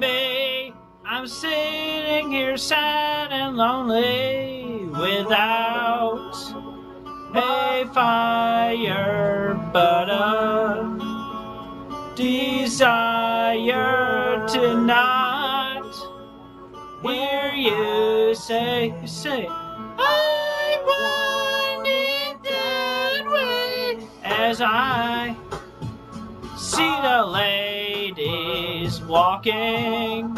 Maybe I'm sitting here sad and lonely without a fire, but a desire to not hear you say, I want it that way, as I see the ladies walking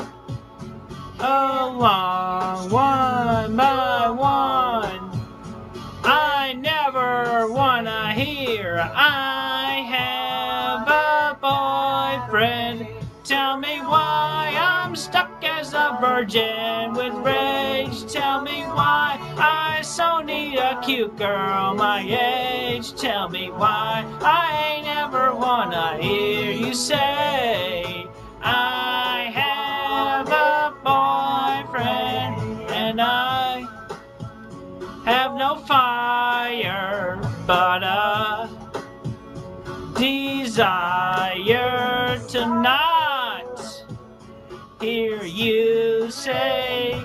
along one by one. I never wanna hear I have a boyfriend. Tell me why I'm stuck as a virgin with rage. Tell me why I so need a cute girl my age. Tell me why I never wanna hear you say I have a boyfriend and I have no fire but a desire to not hear you say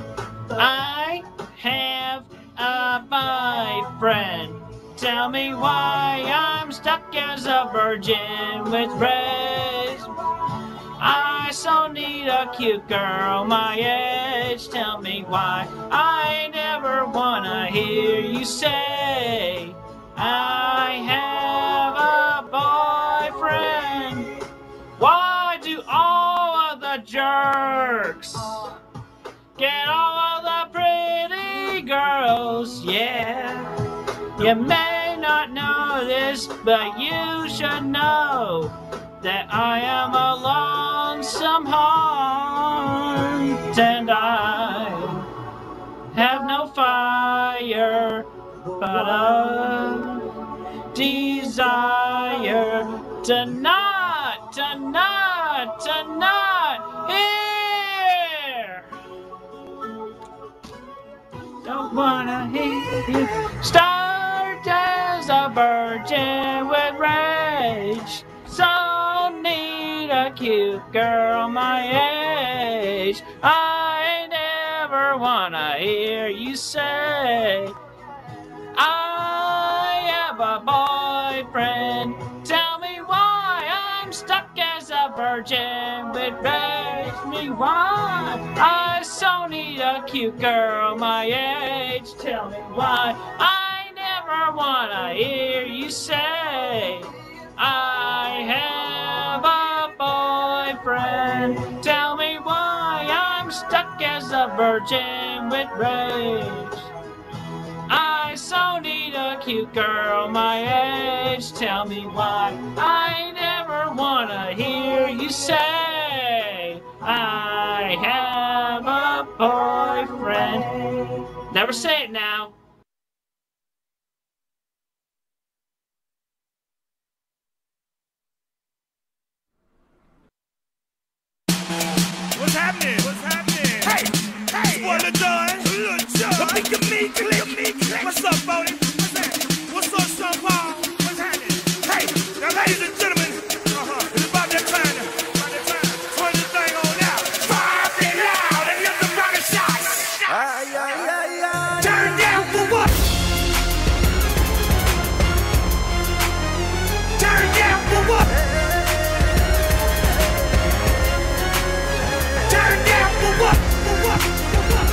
I have a boyfriend. Tell me why I'm stuck as a virgin with rage. I so need a cute girl my age. Tell me why I never wanna hear you say I have a boyfriend. Why do all of the jerks get all of the pretty girls? Yeah, you may not know this, but you should know that I am a lonesome heart and I have no fire but a desire to not hear. Don't wanna hear you start as a virgin with rage. So need a cute girl my age. I never wanna hear you say I have a boyfriend. Tell me why I'm stuck as a virgin with rage. Me why I so need a cute girl my age. Tell me why I never wanna hear you say I have a boyfriend. Tell me why I'm stuck as a virgin with rage. I so need a cute girl my age. Tell me why I never wanna hear you say I have a boyfriend. Never say it now. What's happening? What's happening? Hey, hey, what a done? What's up, Bodie? What's that? What's up, Sean Paul? What's happening? Hey, now, ladies and gentlemen, it's about that time. Turn this thing on out. Fire it loud and let the rocket shots. Turn down for what? Turn down for what? Turn down for what? For what? For what?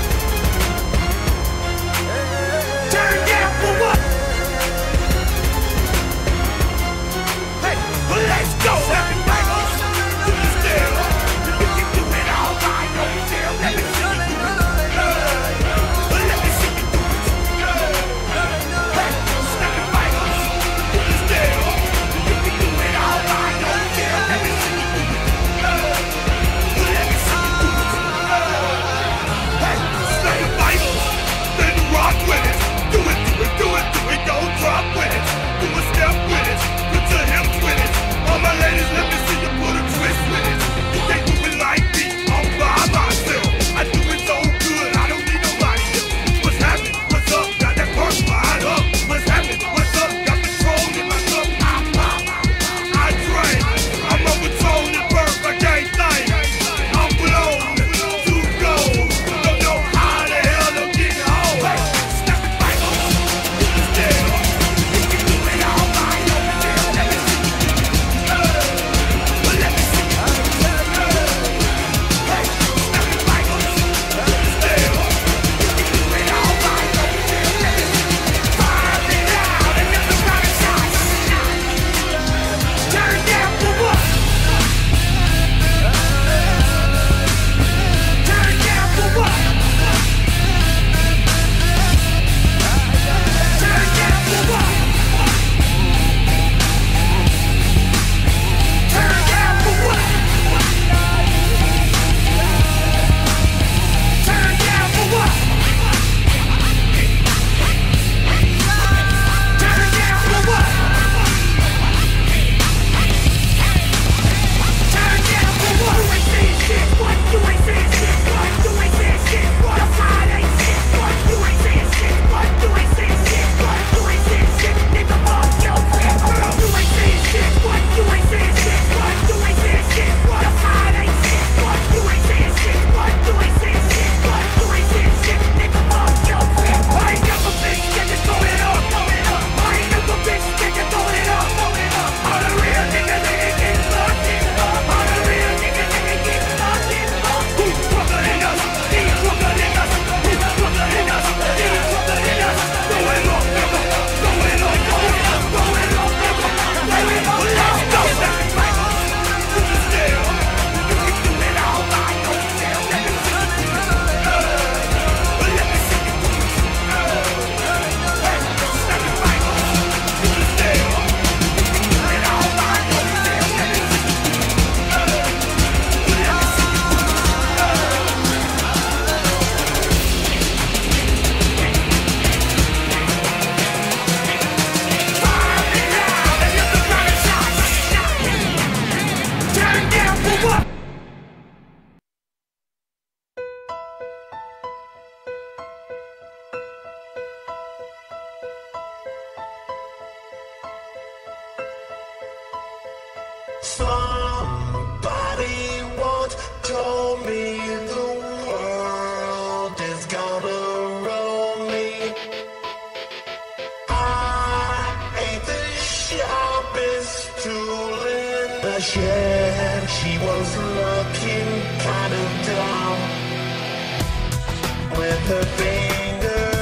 Somebody once told me the world is gonna roll me. I ain't the sharpest tool in the shed. She was looking kind of dumb with her finger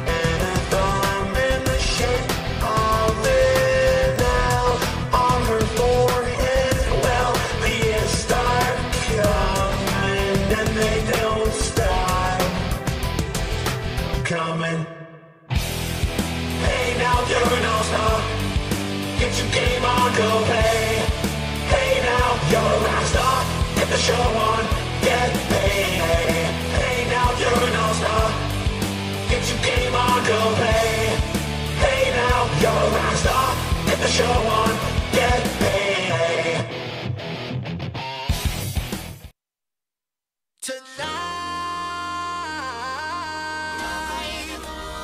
and her thumb in the shape of an L on her forehead. Well, the years start coming and they don't stop coming. Hey now, you're an all-star. Get your game on, go play. Hey now, you're a rock star. Get the show on, get paid. Hey now, you're an all-star. Get your game on, go play. Hey now, you're a rock star. Get the show on, get paid. Tonight,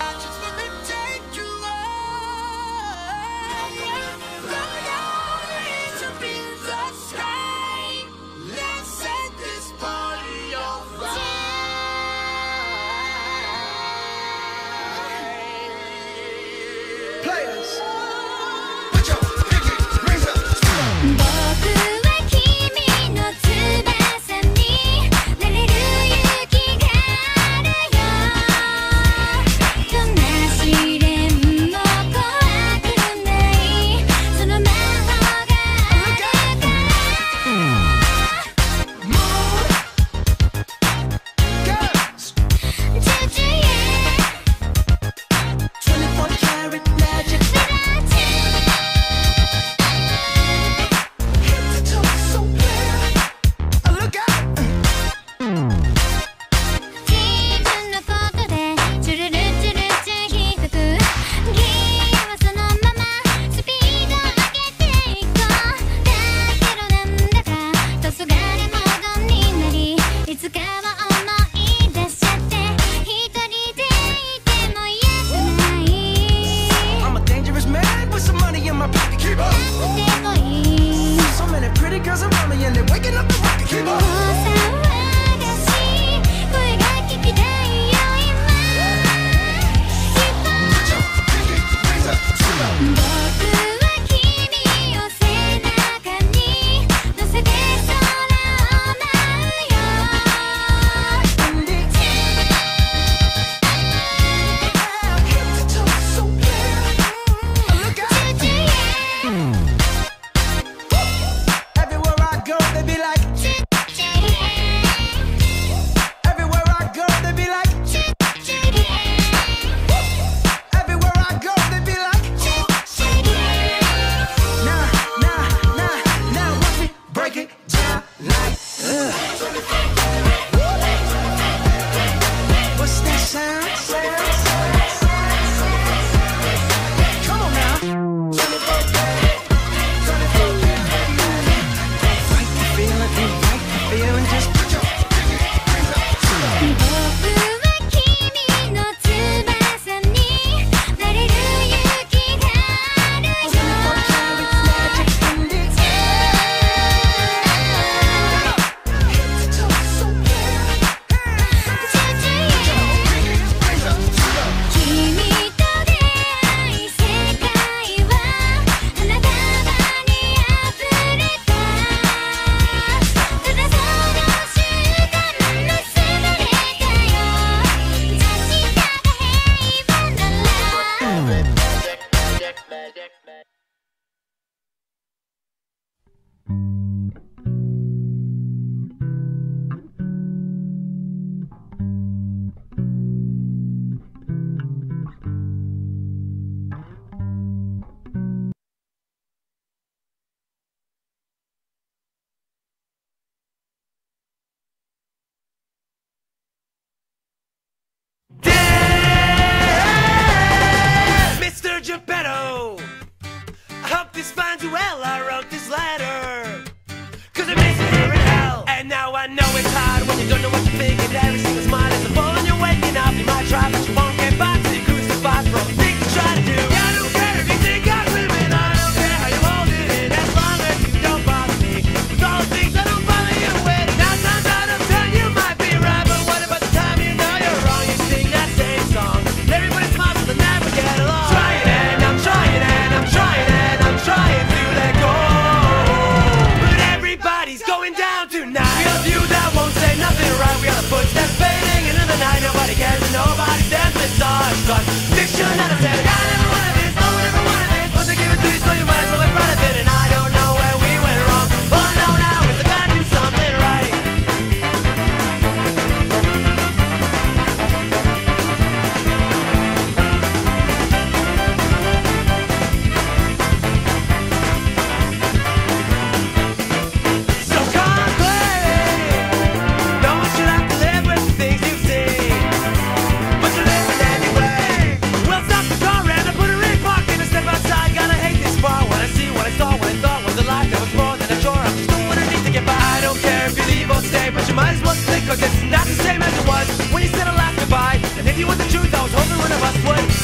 I just wanna take you on. Going out into the sky. Let's set this party on fire. Players, put your pinky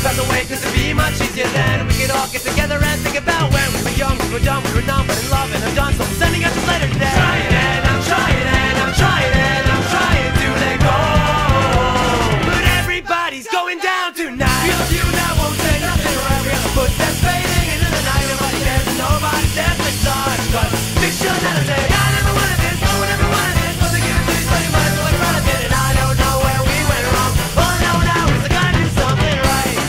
pass away, cause it'd be much easier then. We could all get together and think about when we were young, we were dumb, we were numb, but in love and I'm done. So I'm sending out this letter today. Trying and I'm trying and I'm trying and I'm trying to let go, but everybody's going down tonight. Feel a few that won't say nothing right. We got the footsteps fading into the night. Nobody cares and nobody says it's such. Cause fiction that I say, I never wanted this, no one ever wanted this. But they give it to you so you might as well run it. And I don't know where we went wrong. All I know now is I gotta do something right.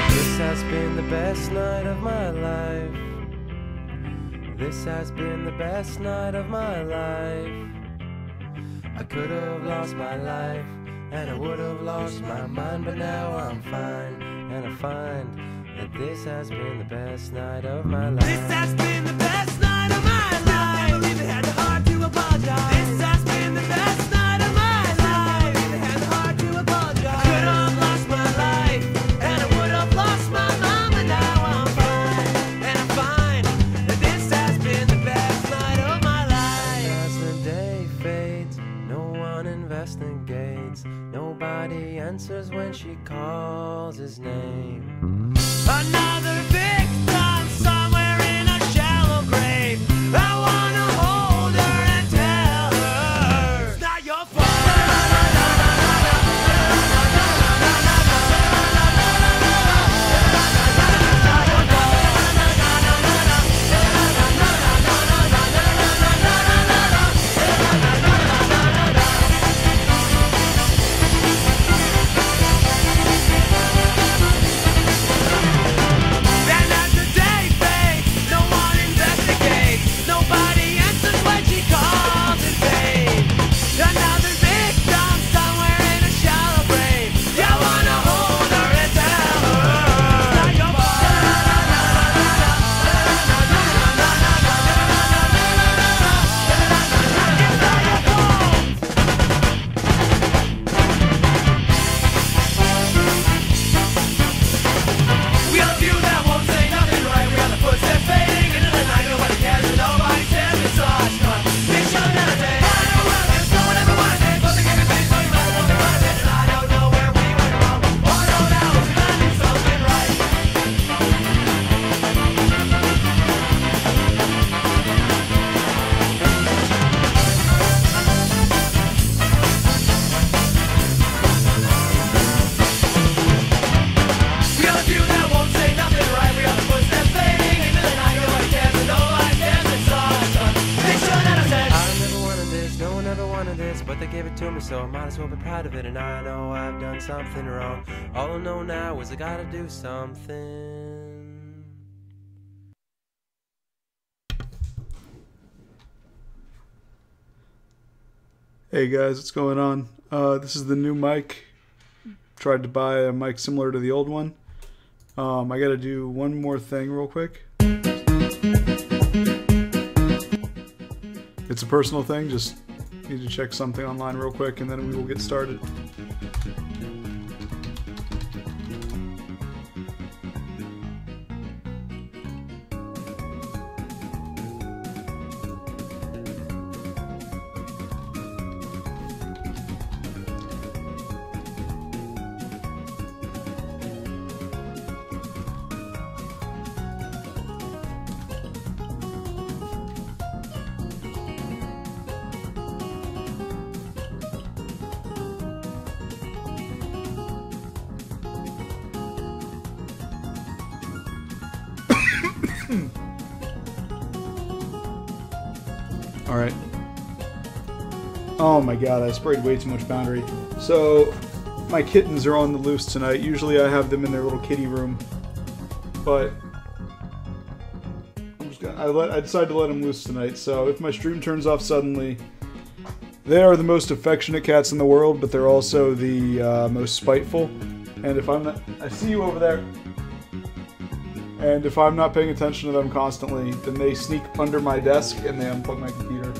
This has been the best night of my life. This has been the best night of my life. I could have lost my life, and I would have lost my mind, but now I'm fine, and I find that this has been the best night of my life. This has been the best night of my life. I believe it had the heart to apologize. This has been the best night of my life. I believe it had the heart to apologize. I could have lost my life, and I would have lost my mind, but now I'm fine, and I find that this has been the best night of my life. As the day fades, no one investigates. Nobody answers when she calls his name. Another victim somewhere in a shallow grave. I wanna hold her and tell her it's not your fault. And as the day fades, no one investigates. Nobody answers when she calls in vain. Another victim somewhere in a shallow grave. You wanna hold her and tell her it's not your fault. We are the few that won't say nothing right. We are the footsteps fading into the night. Nobody cares and nobody says it's such. But fiction that I say, I never wanted this, no one ever wanted this. But they give it to you so you might as well run it. And I don't know where we went wrong. All I know now is we gotta do something right. We are the few that won't say nothing right. We are the footsteps fading into the night. Nobody cares and nobody says it's such. But fiction that I said, I never wanted this, no one ever wanted this. But they gave it to me, so I might as well be proud of it. And I know I've done something wrong. All I know now is I gotta do something. Hey guys, what's going on? This is the new mic. Tried to buy a mic similar to the old one. I gotta do one more thing real quick. It's a personal thing, just need to check something online real quick and then we will get started. Alright. Oh my god, I sprayed way too much boundary. So, my kittens are on the loose tonight. Usually I have them in their little kitty room. But I decided to let them loose tonight. So if my stream turns off suddenly, they are the most affectionate cats in the world, but they're also the most spiteful. And if I'm not... I see you over there. And if I'm not paying attention to them constantly, then they sneak under my desk and they unplug my computer.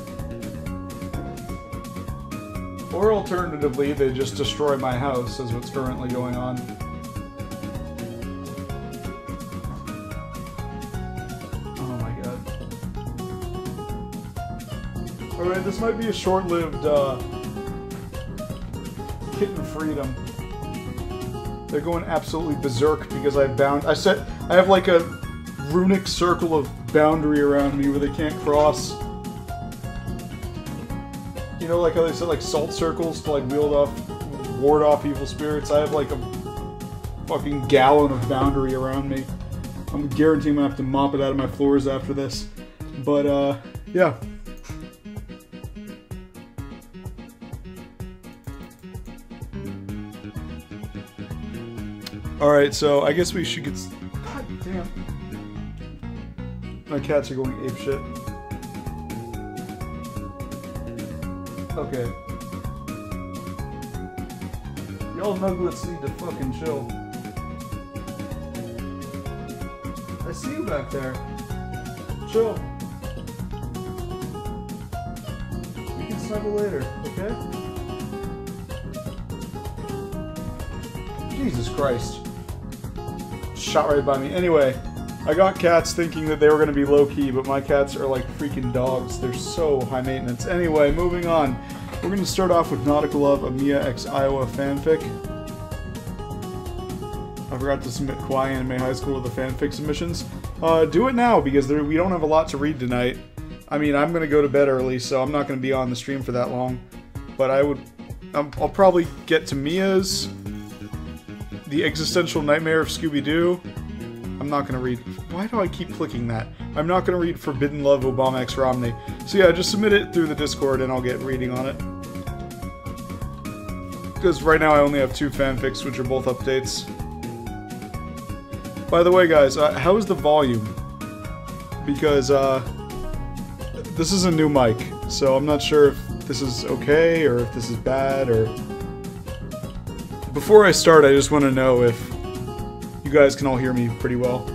Or alternatively, they just destroy my house, is what's currently going on. Alright, this might be a short-lived kitten freedom. They're going absolutely berserk because I have like a runic circle of boundary around me where they can't cross. You know, like how they said like salt circles to like ward off evil spirits? I have like a fucking gallon of boundary around me. I'm guaranteeing I'm gonna have to mop it out of my floors after this. But yeah. Alright, so I guess we should get... God damn. My cats are going apeshit. Okay. Y'all nuglets need to fucking chill. I see you back there. Chill. We can snuggle later, okay? Jesus Christ. Shot right by me. Anyway, I got cats thinking that they were going to be low-key, but my cats are like freaking dogs. They're so high maintenance. Anyway, moving on. We're going to start off with Nautical Love, a Mia x Iowa fanfic. I forgot to submit Kawaii Anime High School to the fanfic submissions. Do it now, because we don't have a lot to read tonight. I mean, I'm going to go to bed early, so I'm not going to be on the stream for that long. But I'll probably get to Mia's The Existential Nightmare of Scooby-Doo. I'm not gonna read... Why do I keep clicking that? I'm not gonna read Forbidden Love Obama x Romney. So yeah, just submit it through the Discord and I'll get reading on it. Because right now I only have 2 fanfics, which are both updates. By the way, guys, how is the volume? Because, this is a new mic, so I'm not sure if this is okay, or if this is bad, or... Before I start, I just want to know if you guys can all hear me pretty well.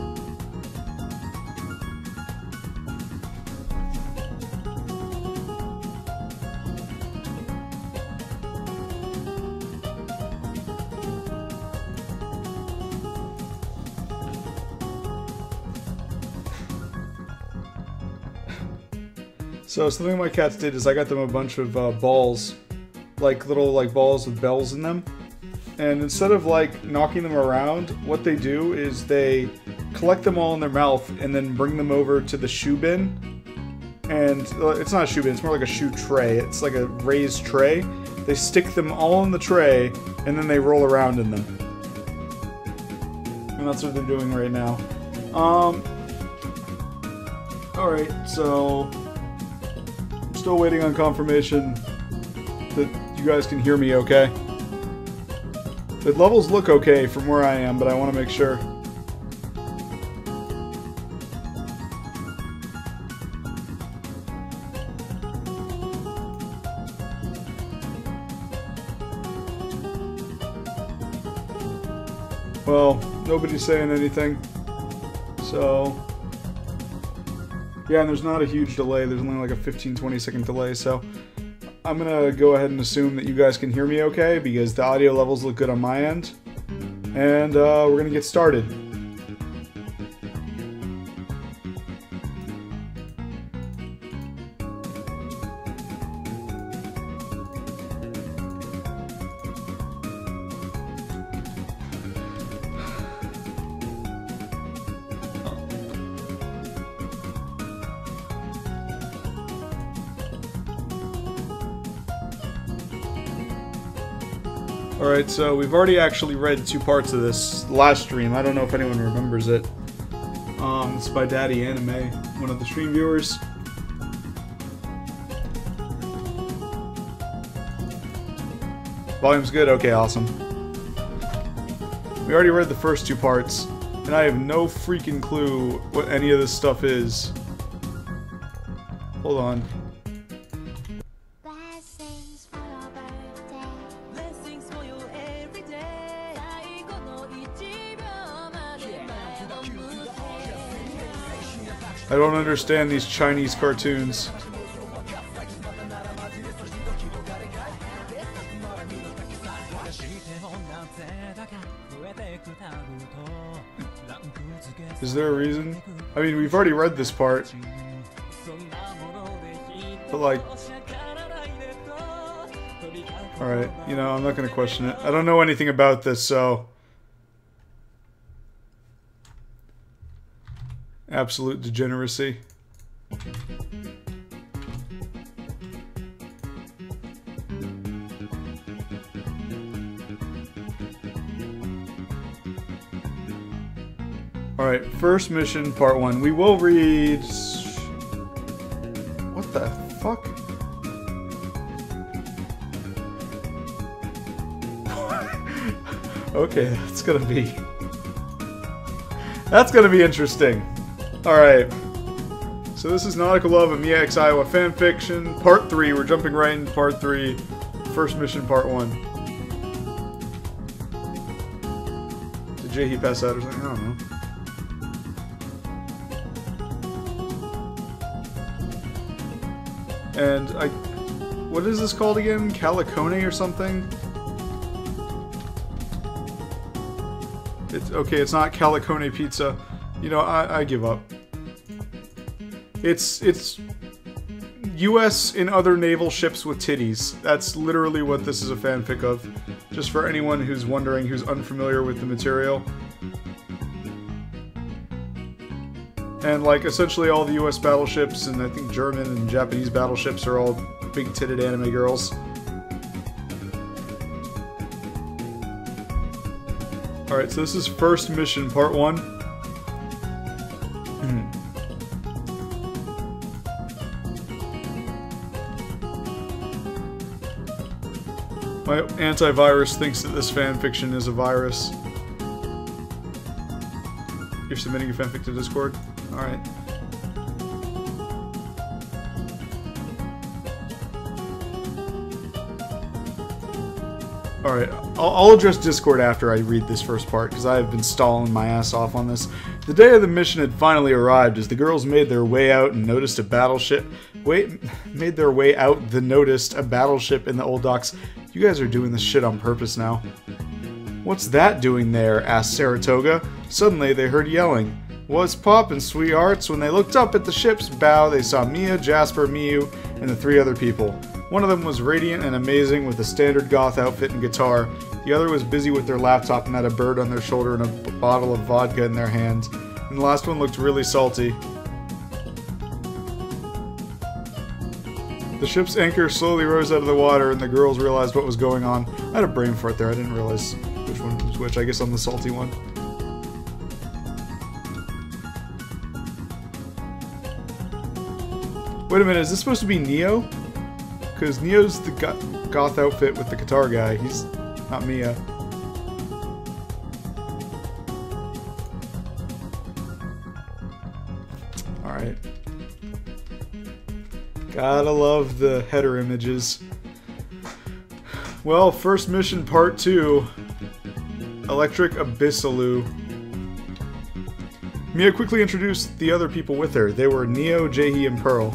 So something my cats did is I got them a bunch of balls, like little balls with bells in them. And instead of like knocking them around, what they do is they collect them all in their mouth and then bring them over to the shoe bin. And it's not a shoe bin, it's more like a shoe tray. It's like a raised tray. They stick them all in the tray and then they roll around in them. And that's what they're doing right now. Alright, so I'm still waiting on confirmation that you guys can hear me okay. The levels look okay from where I am, but I want to make sure. Well, nobody's saying anything. So... yeah, and there's not a huge delay. There's only like a 15-20 second delay, so... I'm gonna go ahead and assume that you guys can hear me okay, because the audio levels look good on my end. And we're gonna get started. Alright, so we've already actually read 2 parts of this last stream. I don't know if anyone remembers it. It's by Daddy Anime, one of the stream viewers. Volume's good? Okay, awesome. We already read the first 2 parts, and I have no freaking clue what any of this stuff is. Hold on. I don't understand these Chinese cartoons. Is there a reason? I mean, we've already read this part. But like, alright, you know, I'm not gonna question it. I don't know anything about this, so... Absolute degeneracy. Alright, first mission, part 1. We will read... What the fuck? Okay, that's gonna be... That's gonna be interesting. Alright. So this is Nautical Love of Mia X Iowa Fanfiction, part 3. We're jumping right into part 3. First mission, part 1. Did Jay pass out or something? I don't know. And what is this called again? Calicone or something? It's okay, it's not Calicone pizza. You know, I give up. It's US in other naval ships with titties. That's literally what this is a fanfic of. Just for anyone who's wondering, who's unfamiliar with the material. And, like, essentially all the US battleships, and I think German and Japanese battleships are all big-titted anime girls. Alright, so this is first mission, part 1. My antivirus thinks that this fanfiction is a virus. You're submitting your fanfic to Discord? Alright. Alright, I'll address Discord after I read this first part, because I have been stalling my ass off on this. The day of the mission had finally arrived as the girls made their way out and noticed a battleship. Made their way out the noticed a battleship in the old docks. You guys are doing this shit on purpose now. What's that doing there? Asked Saratoga. Suddenly they heard yelling. What's poppin', sweethearts? When they looked up at the ship's bow, they saw Mia, Jasper, Miu, and the 3 other people. One of them was radiant and amazing with a standard goth outfit and guitar. The other was busy with their laptop and had a bird on their shoulder and a bottle of vodka in their hand. And the last one looked really salty. The ship's anchor slowly rose out of the water and the girls realized what was going on. I had a brain fart there, I didn't realize which one was which. I guess I'm the salty one. Wait a minute, is this supposed to be Neo? Because Neo's the goth outfit with the guitar guy. He's not Mia. Alright. Gotta love the header images. Well, first mission part 2. Electric Abyssaloo. Mia quickly introduced the other people with her. They were Neo, Jaehee, and Pearl.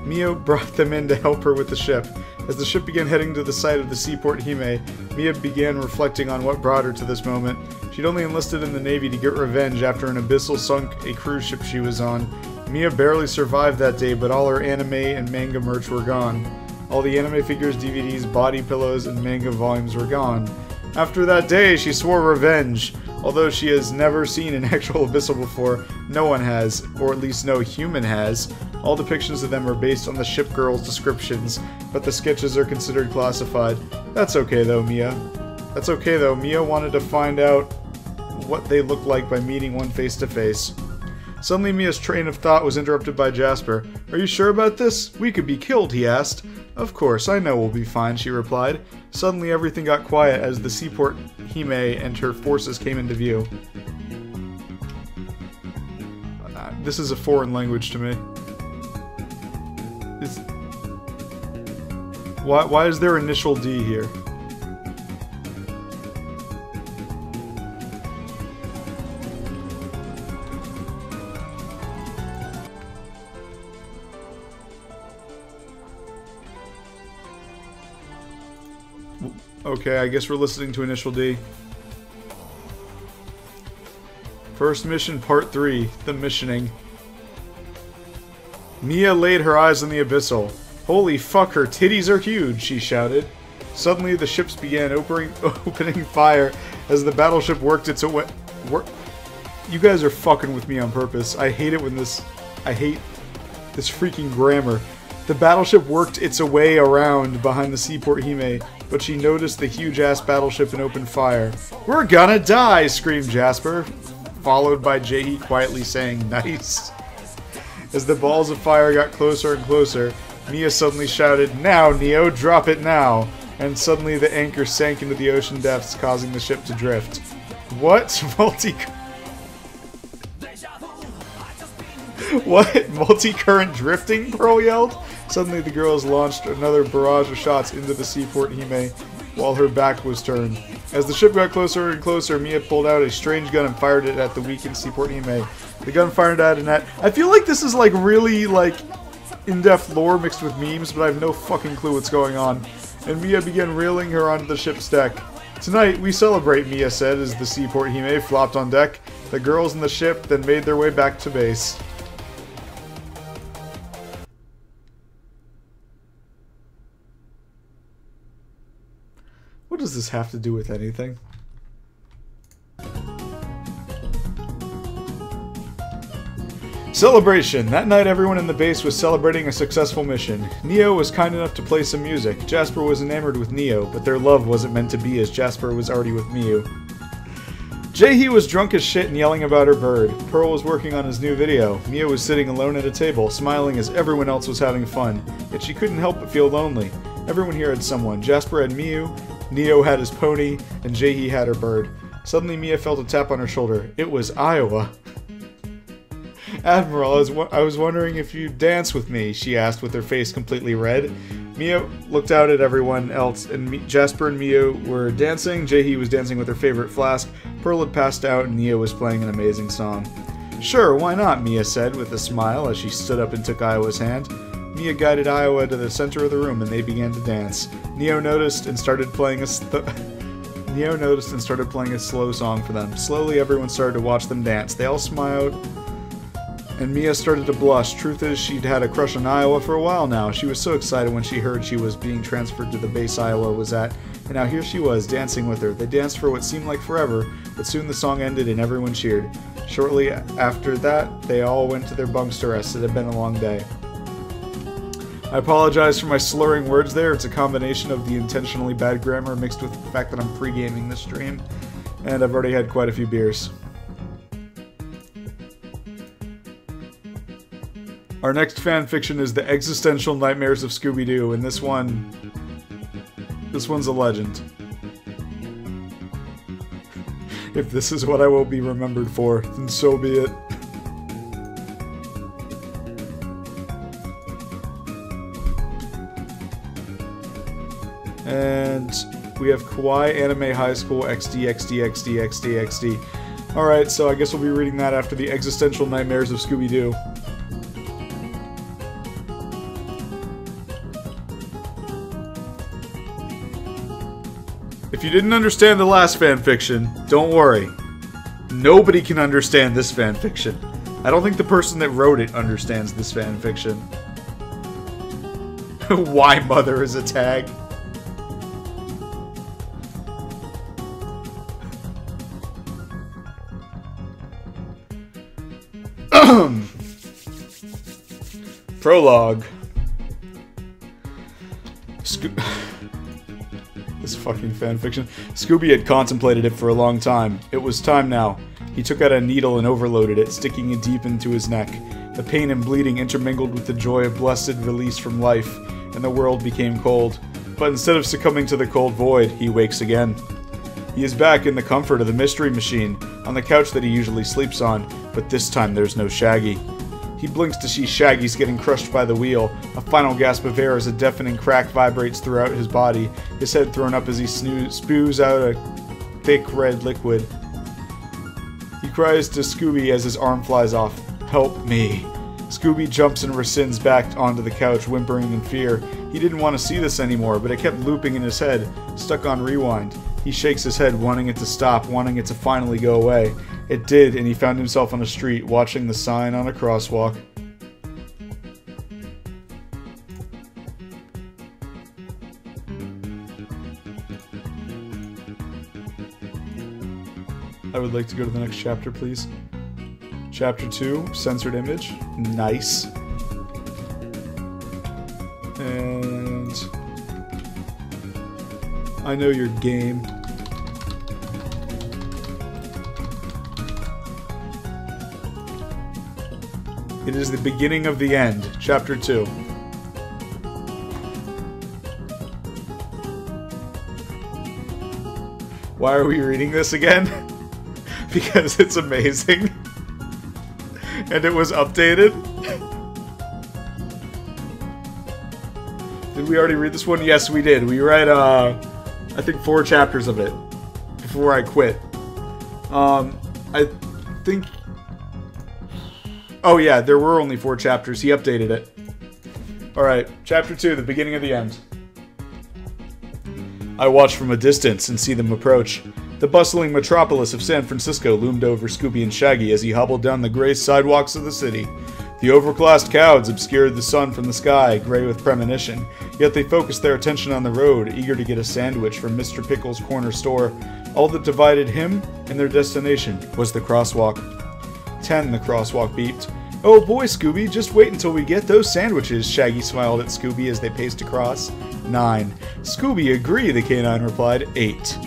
Mia brought them in to help her with the ship. As the ship began heading to the site of the seaport Hime, Mia began reflecting on what brought her to this moment. She'd only enlisted in the Navy to get revenge after an abyssal sunk a cruise ship she was on. Mia barely survived that day, but all her anime and manga merch were gone. All the anime figures, DVDs, body pillows, and manga volumes were gone. After that day, she swore revenge. Although she has never seen an actual abyssal before, no one has, or at least no human has. All depictions of them are based on the ship girls' descriptions, but the sketches are considered classified. That's okay though, Mia. That's okay though, Mia wanted to find out what they look like by meeting one face to face. Suddenly Mia's train of thought was interrupted by Jasper. Are you sure about this? We could be killed, he asked. Of course, I know we'll be fine, she replied. Suddenly everything got quiet as the seaport Hime and her forces came into view. This is a foreign language to me. Why is there initial D here? Okay, I guess we're listening to initial D. First mission, part 3, the missioning. Mia laid her eyes on the abyssal. Holy fuck, her titties are huge, she shouted. Suddenly, the ships began opening fire as the battleship worked its way. You guys are fucking with me on purpose. I hate it when this. I hate this freaking grammar. The battleship worked its way around behind the seaport Hime, but she noticed the huge-ass battleship and opened fire. "We're gonna die!" screamed Jasper, followed by Jaehee quietly saying, "Nice." As the balls of fire got closer and closer, Mia suddenly shouted, "Now, Neo, drop it now!" And suddenly the anchor sank into the ocean depths, causing the ship to drift. What? What? Multi-current drifting? Pearl yelled. Suddenly the girls launched another barrage of shots into the seaport Hime while her back was turned. As the ship got closer and closer, Mia pulled out a strange gun and fired it at the weakened seaport Hime. The gun fired at a net. I feel like this is like really like in-depth lore mixed with memes, but I have no fucking clue what's going on. And Mia began reeling her onto the ship's deck. "Tonight, we celebrate," Mia said as the seaport Hime flopped on deck. The girls in the ship then made their way back to base. What does this have to do with anything? Celebration! That night everyone in the base was celebrating a successful mission. Neo was kind enough to play some music. Jasper was enamored with Neo, but their love wasn't meant to be as Jasper was already with Miu. Jaehee was drunk as shit and yelling about her bird. Pearl was working on his new video. Mia was sitting alone at a table, smiling as everyone else was having fun. Yet she couldn't help but feel lonely. Everyone here had someone. Jasper had Miu, Neo had his pony, and Jaehee had her bird. Suddenly Mia felt a tap on her shoulder. It was Iowa. "Admiral, I was wondering if you'd dance with me," she asked with her face completely red. Mia looked out at everyone else, and Jasper and Mia were dancing. Jaehee was dancing with her favorite flask. Pearl had passed out, and Nia was playing an amazing song. "Sure, why not?" Mia said with a smile as she stood up and took Iowa's hand. Mia guided Iowa to the center of the room, and they began to dance. Neo noticed and started playing a slow song for them. Slowly, everyone started to watch them dance. They all smiled, and Mia started to blush. Truth is, she'd had a crush on Iowa for a while now. She was so excited when she heard she was being transferred to the base Iowa was at, and now here she was, dancing with her. They danced for what seemed like forever, but soon the song ended and everyone cheered. Shortly after that, they all went to their bunks to rest. It had been a long day. I apologize for my slurring words there. It's a combination of the intentionally bad grammar mixed with the fact that I'm pre-gaming this stream, and I've already had quite a few beers. Our next fanfiction is The Existential Nightmares of Scooby-Doo, and this one's a legend. If this is what I will be remembered for, then so be it. And we have Kawaii Anime High School XD. Alright, so I guess we'll be reading that after The Existential Nightmares of Scooby-Doo. If you didn't understand the last fanfiction, don't worry. Nobody can understand this fanfiction. I don't think the person that wrote it understands this fanfiction. Why mother is a tag? Prologue. This fucking fanfiction. Scooby had contemplated it for a long time. It was time now. He took out a needle and overloaded it, sticking it deep into his neck. The pain and bleeding intermingled with the joy of blessed release from life, and the world became cold. But instead of succumbing to the cold void, he wakes again. He is back in the comfort of the mystery machine, on the couch that he usually sleeps on, but this time there's no Shaggy. He blinks to see Shaggy's getting crushed by the wheel. A final gasp of air as a deafening crack vibrates throughout his body, his head thrown up as he spews out a thick red liquid. He cries to Scooby as his arm flies off. "Help me." Scooby jumps and rescinds back onto the couch, whimpering in fear. He didn't want to see this anymore, but it kept looping in his head, stuck on rewind. He shakes his head, wanting it to stop, wanting it to finally go away. It did, and he found himself on a street, watching the sign on a crosswalk. I would like to go to the next chapter, please. Chapter 2, censored image. Nice. And I know your game. It is the beginning of the end. Chapter 2. Why are we reading this again? Because it's amazing. And it was updated. Did we already read this one? Yes, we did. We read, I think 4 chapters of it before I quit. I think... Oh yeah, there were only 4 chapters. He updated it. Alright, chapter 2, the beginning of the end. I watched from a distance and see them approach. The bustling metropolis of San Francisco loomed over Scooby and Shaggy as he hobbled down the gray sidewalks of the city. The overcast clouds obscured the sun from the sky, gray with premonition, yet they focused their attention on the road, eager to get a sandwich from Mr. Pickle's corner store. All that divided him and their destination was the crosswalk. 10, the crosswalk beeped. Oh boy, Scooby, just wait until we get those sandwiches, Shaggy smiled at Scooby as they paced across. 9. Scooby, agree, the canine replied. 8.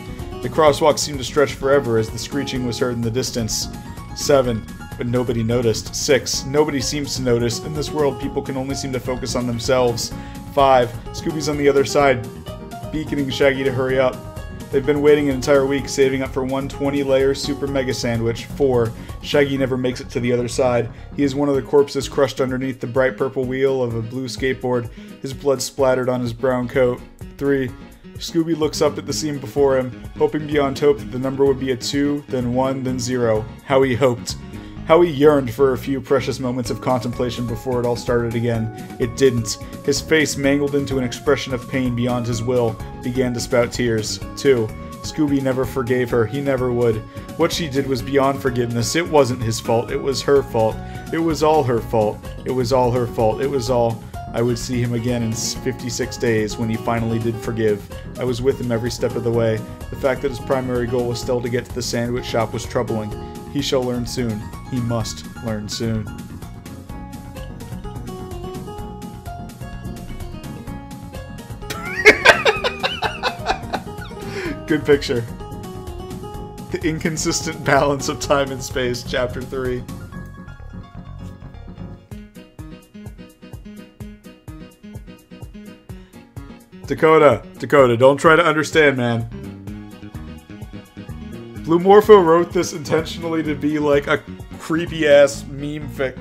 The crosswalk seemed to stretch forever as the screeching was heard in the distance. 7. But nobody noticed. 6. Nobody seems to notice. In this world, people can only seem to focus on themselves. 5. Scooby's on the other side, beaconing Shaggy to hurry up. They've been waiting an entire week, saving up for one 20-layer super mega sandwich. 4. Shaggy never makes it to the other side. He is one of the corpses crushed underneath the bright purple wheel of a blue skateboard, his blood splattered on his brown coat. 3. Scooby looks up at the scene before him, hoping beyond hope that the number would be a 2, then 1, then 0. How he hoped. How he yearned for a few precious moments of contemplation before it all started again. It didn't. His face, mangled into an expression of pain beyond his will, began to spout tears. 2. Scooby never forgave her. He never would. What she did was beyond forgiveness. It wasn't his fault. It was her fault. It was all her fault. It was all her fault. It was all... I would see him again in 56 days when he finally did forgive. I was with him every step of the way. The fact that his primary goal was still to get to the sandwich shop was troubling. He shall learn soon. He must learn soon. Good picture. The inconsistent balance of time and space, Chapter 3. Dakota, don't try to understand, man. Blue Morpho wrote this intentionally to be like a creepy-ass meme fic.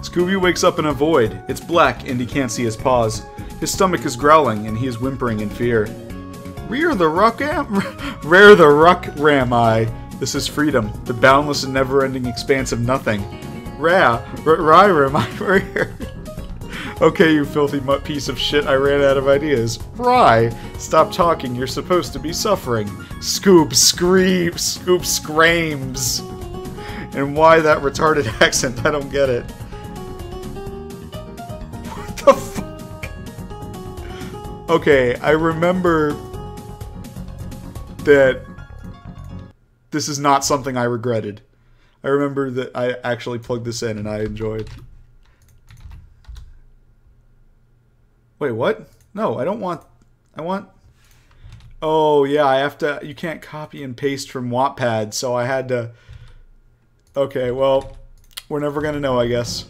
Scooby wakes up in a void. It's black, and he can't see his paws. His stomach is growling, and he is whimpering in fear. Rare the ruck am I. This is freedom, the boundless and never-ending expanse of nothing. Okay, you filthy piece of shit, I ran out of ideas. Rye, stop talking, you're supposed to be suffering. Scoop screams. And why that retarded accent? I don't get it. What the fuck? Okay, I remember that this is not something I regretted. I remember that I actually plugged this in and I enjoyed. Wait, what? No, I don't want... I want... Oh, yeah, I have to... You can't copy and paste from Wattpad, so I had to... Okay, well, we're never gonna know, I guess.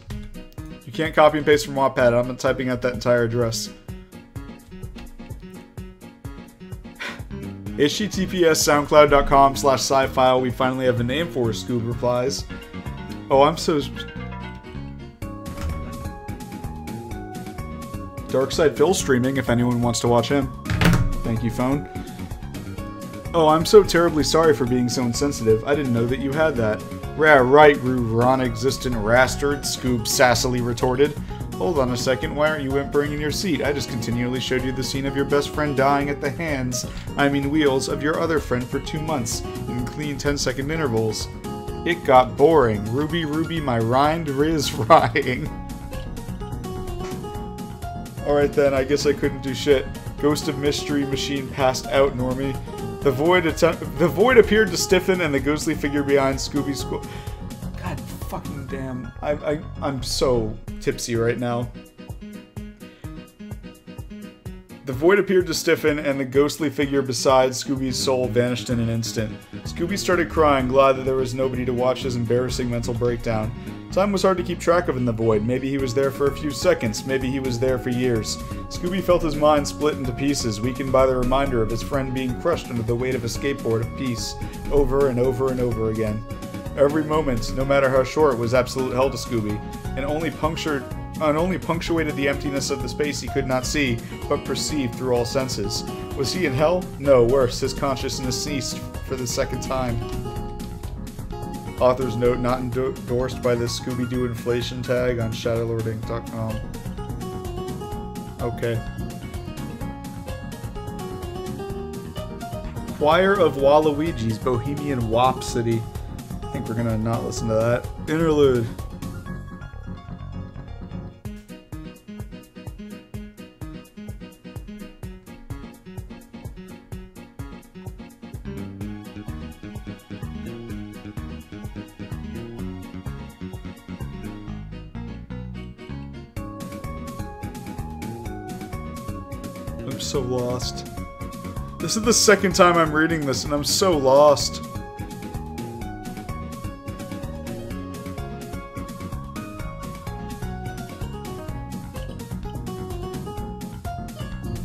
You can't copy and paste from Wattpad. I'm not typing out that entire address. https://soundcloud.com/sci-file. We finally have a name for her, Scoob replies. Oh, I'm so... Darkside Phil streaming if anyone wants to watch him. Thank you, phone. Oh, I'm so terribly sorry for being so insensitive. I didn't know that you had that. Right, you non-existent rastard, Scoob sassily retorted. Hold on a second, why aren't you whimpering in your seat? I just continually showed you the scene of your best friend dying at the hands, wheels, of your other friend for 2 months, in clean 10-second intervals. It got boring. Ruby, my rind riz rying. Alright then, I guess I couldn't do shit. Ghost of Mystery Machine passed out, Normie. The void appeared to stiffen, and the ghostly figure behind Scooby's school. God fucking damn! I'm so tipsy right now. The void appeared to stiffen, and the ghostly figure beside Scooby's soul vanished in an instant. Scooby started crying, glad that there was nobody to watch his embarrassing mental breakdown. Time was hard to keep track of in the void. Maybe he was there for a few seconds, maybe he was there for years. Scooby felt his mind split into pieces, weakened by the reminder of his friend being crushed under the weight of a skateboard of peace, over and over and over again. Every moment, no matter how short, was absolute hell to Scooby, and only punctuated the emptiness of the space he could not see, but perceived through all senses. Was he in hell? No, worse, his consciousness ceased for the second time. Author's note, not endorsed by the Scooby-Doo inflation tag on shadowlordinc.com. Okay. Choir of Waluigi's Bohemian Whopsody. I think we're gonna not listen to that. Interlude. I'm so lost. This is the second time I'm reading this, and I'm so lost.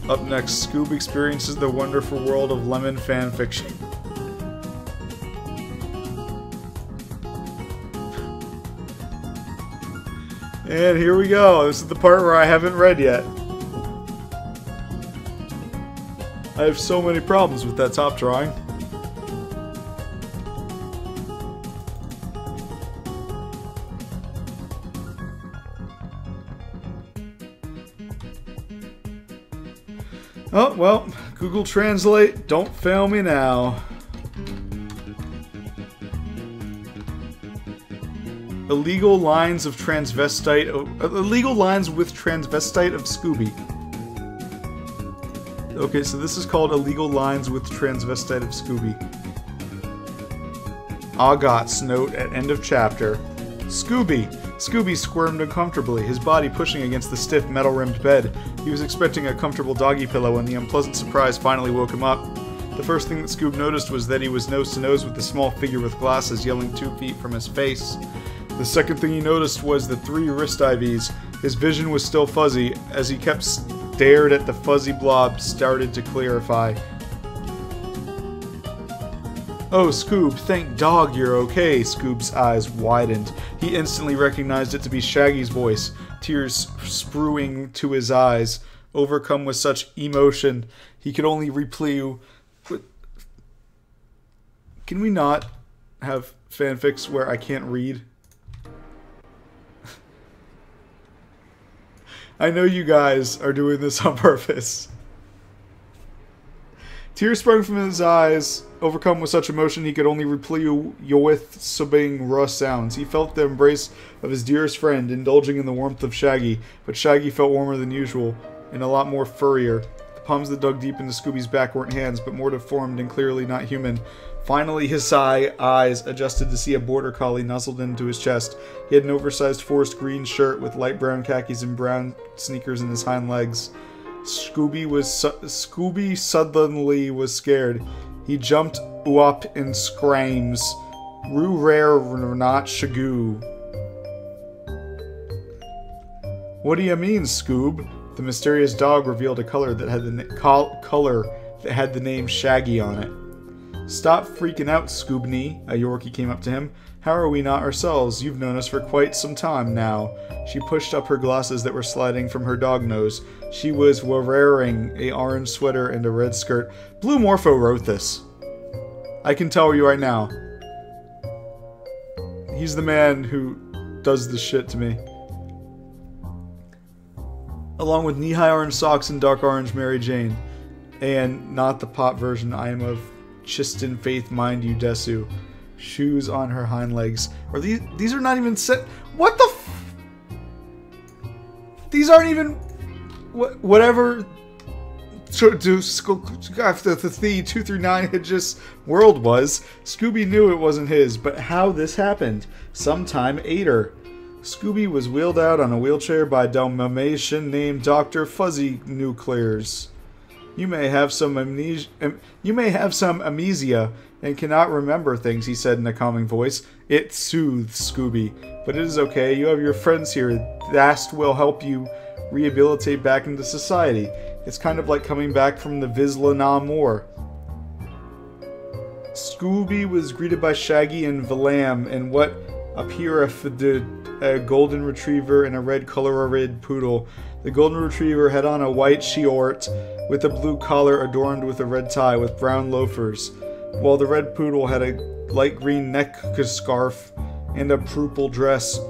Up next, Scoob experiences the wonderful world of lemon fanfiction. And here we go. This is the part where I haven't read yet. I have so many problems with that top drawing. Oh, well, Google Translate, don't fail me now. Illegal lines with transvestite of Scooby. Okay, so this is called Illegal Lines with Transvestite of Scooby. Agat's note at end of chapter. Scooby! Scooby squirmed uncomfortably, his body pushing against the stiff metal-rimmed bed. He was expecting a comfortable doggy pillow when the unpleasant surprise finally woke him up. The first thing that Scoob noticed was that he was nose to nose with the small figure with glasses yelling 2 feet from his face. The second thing he noticed was the 3 wrist IVs. His vision was still fuzzy, as he kept stared at the fuzzy blob started to clarify. Oh, Scoob, thank dog you're okay. Scoob's eyes widened. He instantly recognized it to be Shaggy's voice, tears spruing to his eyes. Overcome with such emotion, he could only replay. Can we not have fanfics where I can't read? I know you guys are doing this on purpose. Tears sprung from his eyes. Overcome with such emotion, he could only replay with sobbing raw sounds. He felt the embrace of his dearest friend, indulging in the warmth of Shaggy, but Shaggy felt warmer than usual, and a lot more furrier. The palms that dug deep into Scooby's back weren't hands, but more deformed and clearly not human. Finally, his eyes adjusted to see a border collie nuzzled into his chest. He had an oversized forest green shirt with light brown khakis and brown sneakers in his hind legs. Scooby suddenly was scared. He jumped up in screams. Rue rare not shagoo. What do you mean, Scoob? The mysterious dog revealed a color that had the name Shaggy on it. Stop freaking out, Scoobney, a Yorkie came up to him. How are we not ourselves? You've known us for quite some time now. She pushed up her glasses that were sliding from her dog nose. She was wearing an orange sweater and a red skirt. Blue Morpho wrote this. I can tell you right now. He's the man who does this shit to me. Along with knee-high orange socks and dark orange Mary Jane. And not the pop version, I am of Chistin Faith Mind You Desu. Shoes on her hind legs. Are these are not even set. What the f. These aren't even. Whatever the 239 had just world was. Scooby knew it wasn't his, but how this happened? Sometime Ater. Scooby was wheeled out on a wheelchair by a Dalmatian named Dr. Fuzzy Nuclears. You may have some amnesia and cannot remember things, he said in a calming voice. It soothed Scooby. But it is okay, you have your friends here. That will help you rehabilitate back into society. It's kind of like coming back from the Vislanam War. Scooby was greeted by Shaggy and Valam and what appeared a golden retriever and a red colored poodle. The golden retriever had on a white short with a blue collar adorned with a red tie with brown loafers, while the red poodle had a light green neck scarf and a purple dress,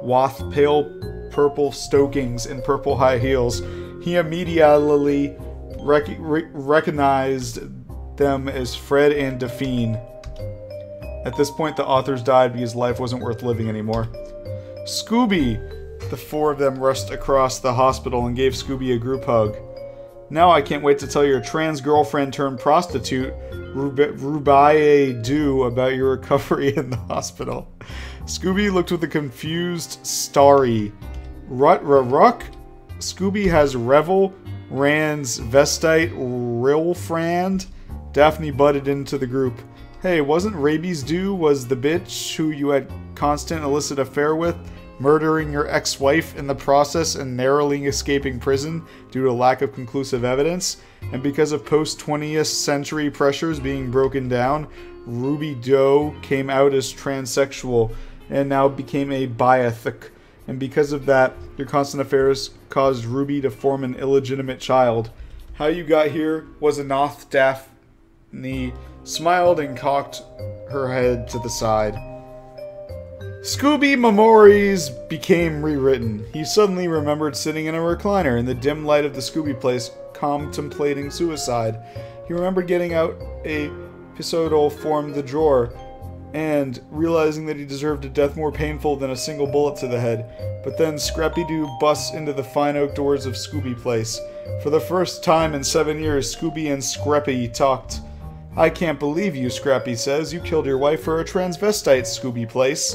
with pale purple stockings and purple high heels. He immediately recognized them as Fred and Daphne. At this point, the authors died because life wasn't worth living anymore. Scooby! The four of them rushed across the hospital and gave Scooby a group hug. Now I can't wait to tell your trans girlfriend turned prostitute, Rubaye Do, about your recovery in the hospital. Scooby looked with a confused starry. Ruck? Scooby has Revel, Rand's Vestite, Rilfrand. Daphne butted into the group. Hey, wasn't Rabies Do was the bitch who you had constant illicit affair with, murdering your ex-wife in the process and narrowly escaping prison due to lack of conclusive evidence? And because of post-20th century pressures being broken down, Ruby Doe came out as transsexual and now became a biathic. And because of that, your constant affairs caused Ruby to form an illegitimate child. How you got here was a Noth. Daphne smiled and cocked her head to the side. Scooby Memories became rewritten. He suddenly remembered sitting in a recliner in the dim light of the Scooby place, contemplating suicide. He remembered getting out a pistol from the drawer and realizing that he deserved a death more painful than a single bullet to the head. But then Scrappy-Doo busts into the fine oak doors of Scooby Place. For the first time in 7 years, Scooby and Scrappy talked. I can't believe you, Scrappy says. You killed your wife for a transvestite, Scooby Place.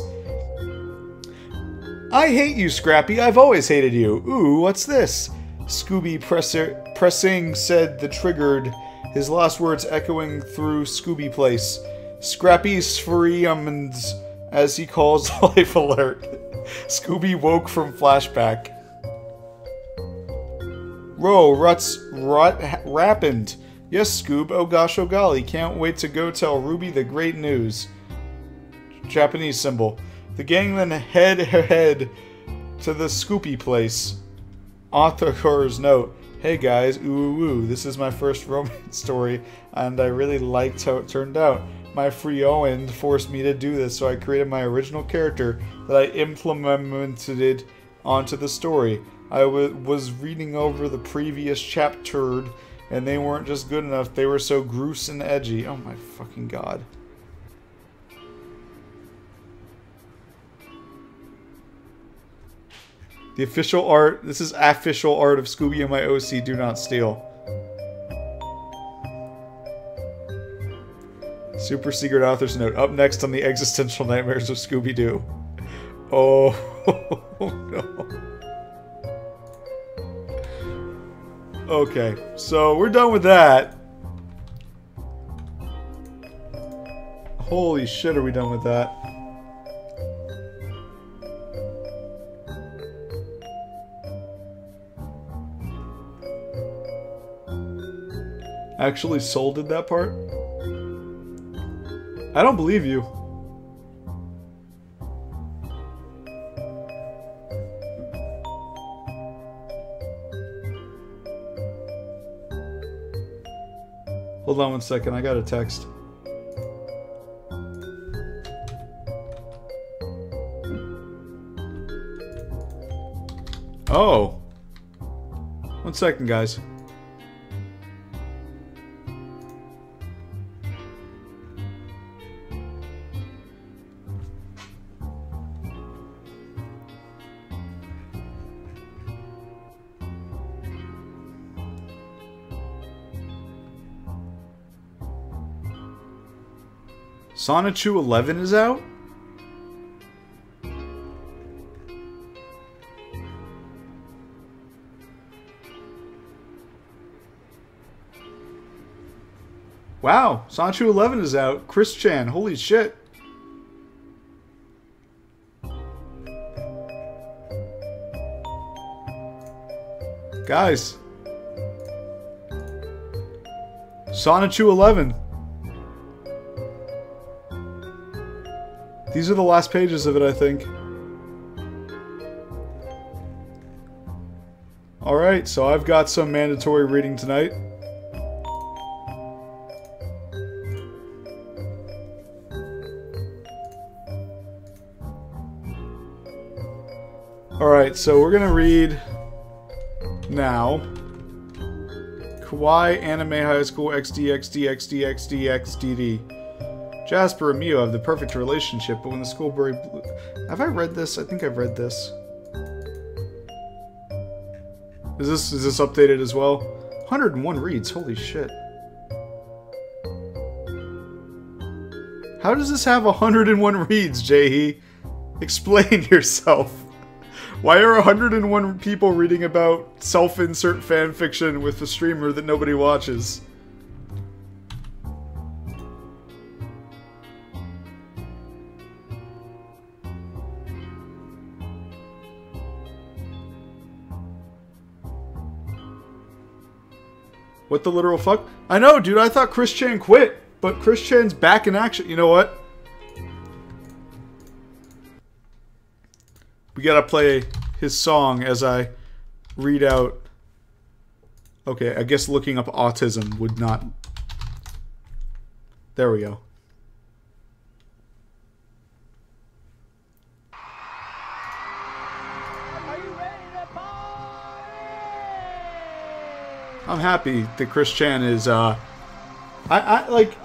I hate you, Scrappy. I've always hated you. Ooh, what's this? Scooby pressing said the triggered, his last words echoing through Scooby Place. Scrappy's Freeumans, as he calls Life Alert. Scooby woke from flashback. What's rappened? Yes, Scoob, oh gosh, oh golly, can't wait to go tell Ruby the great news. Japanese symbol. The gang then head to the Scoopy Place. Author's note. Hey guys, ooh, this is my first romance story, and I really liked how it turned out. My Freoand forced me to do this, so I created my original character that I implemented onto the story. I was reading over the previous chapter, and they weren't just good enough, they were so gross and edgy. Oh my fucking god. The official art, this is official art of Scooby and my OC, do not steal. Super secret author's note. Up next on the existential nightmares of Scooby-Doo. Oh, no. Okay, so we're done with that. Holy shit, are we done with that? Actually, Soul did that part? I don't believe you. Hold on one second, I got a text. Oh. 1 second, guys. Sonichu 11 is out? Wow, Sonichu 11 is out. Chris Chan, holy shit. Guys. Sonichu 11. These are the last pages of it, I think. Alright, so I've got some mandatory reading tonight. Alright, so we're gonna read now. Kawaii Anime High School XD. Jasper and Mio have the perfect relationship, but when the schoolboy blue... Have I read this? I think I've read this. Is this updated as well? 101 reads, holy shit. How does this have 101 reads, Jaehee? Explain yourself. Why are 101 people reading about self-insert fanfiction with a streamer that nobody watches? What the literal fuck? I know, dude, I thought Chris Chan quit, but Chris Chan's back in action. You know what? We gotta play his song as I read out... Okay, I guess looking up autism would not... There we go. I'm happy that Chris Chan is, I like,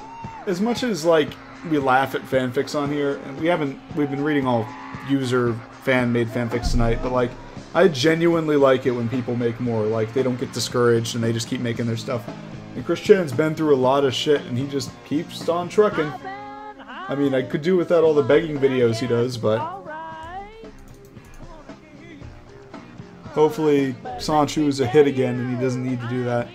as much as, like, we laugh at fanfics on here, and we've been reading all user fan-made fanfics tonight, but, like, I genuinely like it when people make more. Like, they don't get discouraged and they just keep making their stuff. And Chris Chan's been through a lot of shit, and he just keeps on trucking. I mean, I could do without all the begging videos he does, but... Hopefully, Sanchu is a hit again and he doesn't need to do that.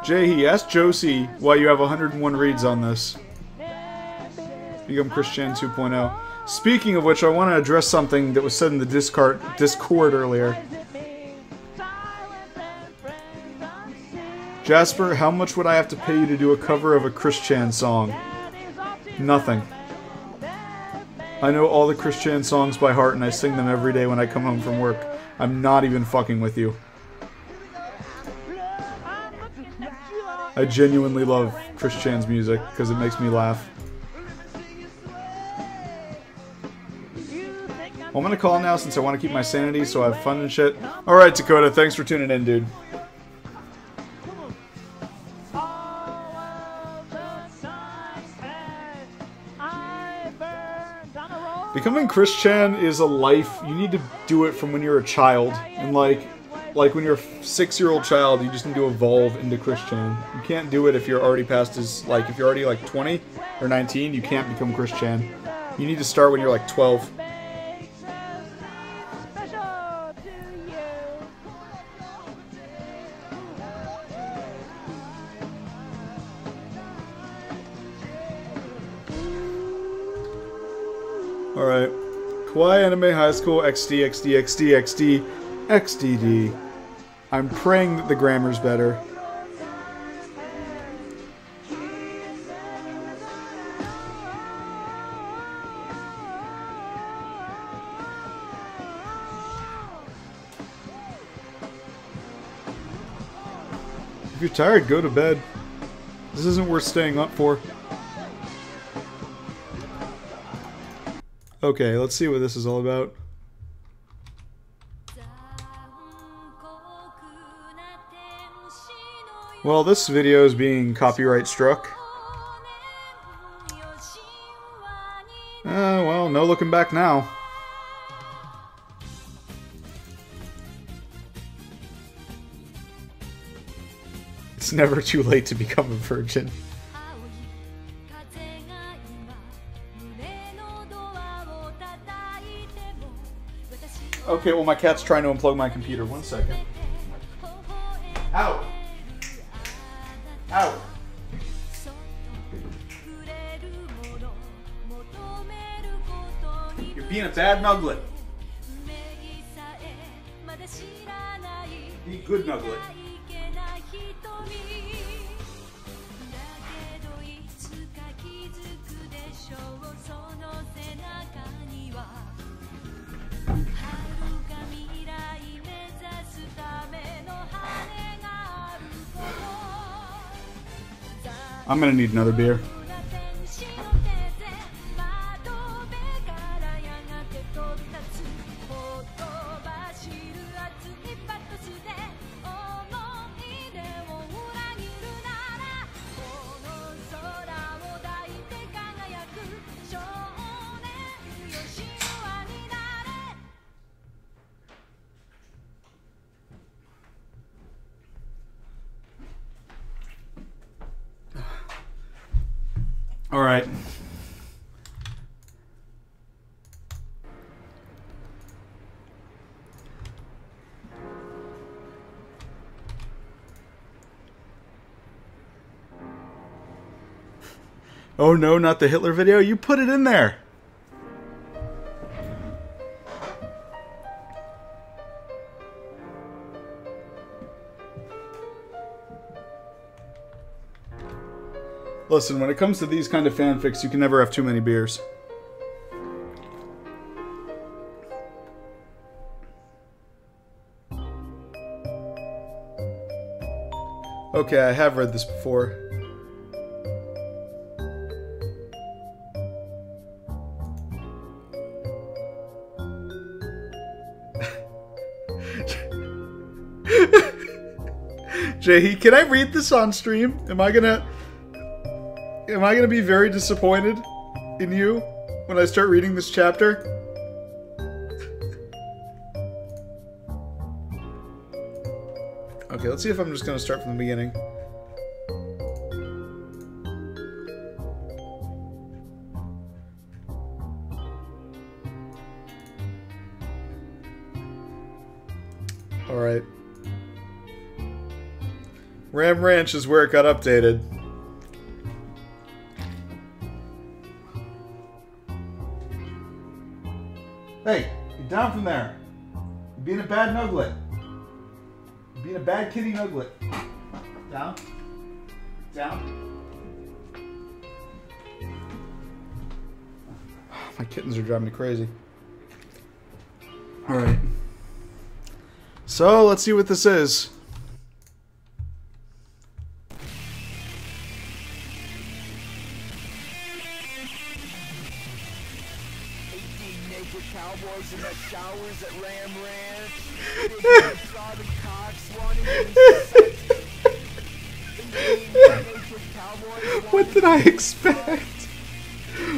Jaehee, ask Josie why you have 101 reads on this. Become Christian 2.0. Speaking of which, I want to address something that was said in the Discord earlier. Jasper, how much would I have to pay you to do a cover of a Chris Chan song? Nothing. I know all the Chris Chan songs by heart and I sing them every day when I come home from work. I'm not even fucking with you. I genuinely love Chris Chan's music because it makes me laugh. Well, I'm gonna call now since I want to keep my sanity so I have fun and shit. Alright, Dakota, thanks for tuning in, dude. Becoming Chris Chan is a life. You need to do it from when you're a child. And like when you're a 6-year-old child, you just need to evolve into Chris Chan. You can't do it if you're already past his, like, if you're already like 20 or 19, you can't become Chris Chan. You need to start when you're like 12. Alright. Kawaii Anime High School XD. I'm praying that the grammar's better. If you're tired, go to bed. This isn't worth staying up for. Okay, let's see what this is all about. Well, this video is being copyright struck. Well, no looking back now. It's never too late to become a virgin. Okay, well my cat's trying to unplug my computer. 1 second. Out! Out! You're being a bad nuglet. Be a good nuglet. I'm gonna need another beer. All right. Oh no, not the Hitler video. You put it in there. Listen, when it comes to these kind of fanfics, you can never have too many beers. Okay, I have read this before. Jay, can I read this on stream? Am I gonna be very disappointed in you when I start reading this chapter? Okay, let's see if I'm just gonna start from the beginning. Alright. Ram Ranch is where it got updated. Hey, get down from there. You're being a bad nuglet. You're being a bad kitty nuglet. Down. Down. My kittens are driving me crazy. Alright. So, let's see what this is. Cowboys in the showers at Ram Ranch. What did I expect?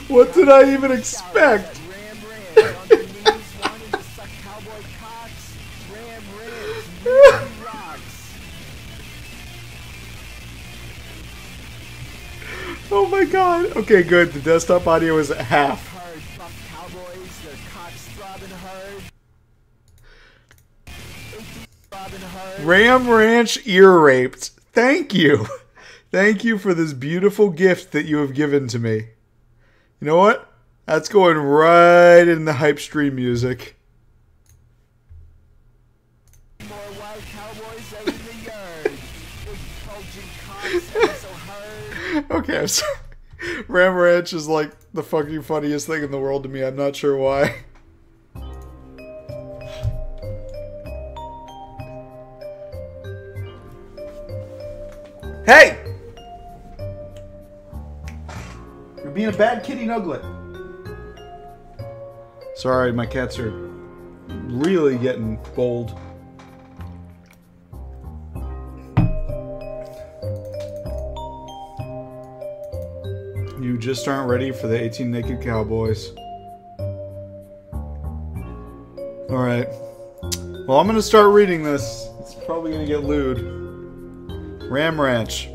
What did I even expect? Oh my god. Okay, good. The desktop audio is at half. Ram Ranch ear raped. Thank you. Thank you for this beautiful gift that you have given to me. You know what? That's going right in the hype stream music. More wild cowboys out in the yard. Big bulging cocks so hard. Okay, I'm sorry. Ram Ranch is like the fucking funniest thing in the world to me. I'm not sure why. Hey! You're being a bad kitty nuglet. Sorry, my cats are really getting bold. You just aren't ready for the 18 Naked Cowboys. Alright. Well, I'm gonna start reading this. It's probably gonna get lewd. Ram Ranch.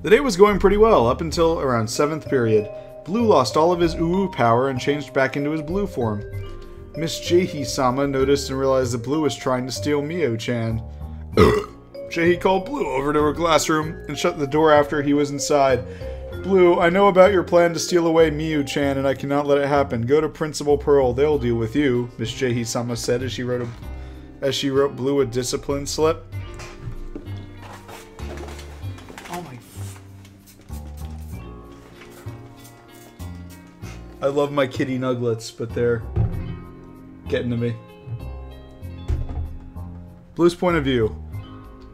The day was going pretty well, up until around 7th period. Blue lost all of his ooh power and changed back into his blue form. Miss Jaehee-sama noticed and realized that Blue was trying to steal Mio-chan. Jaehee called Blue over to her classroom and shut the door after he was inside. Blue, I know about your plan to steal away Miyu-chan and I cannot let it happen. Go to Principal Pearl, they'll deal with you, Miss Jaehee-sama said as she wrote Blue a discipline slip. Oh my... I love my kitty nuglets, but they're getting to me. Blue's point of view.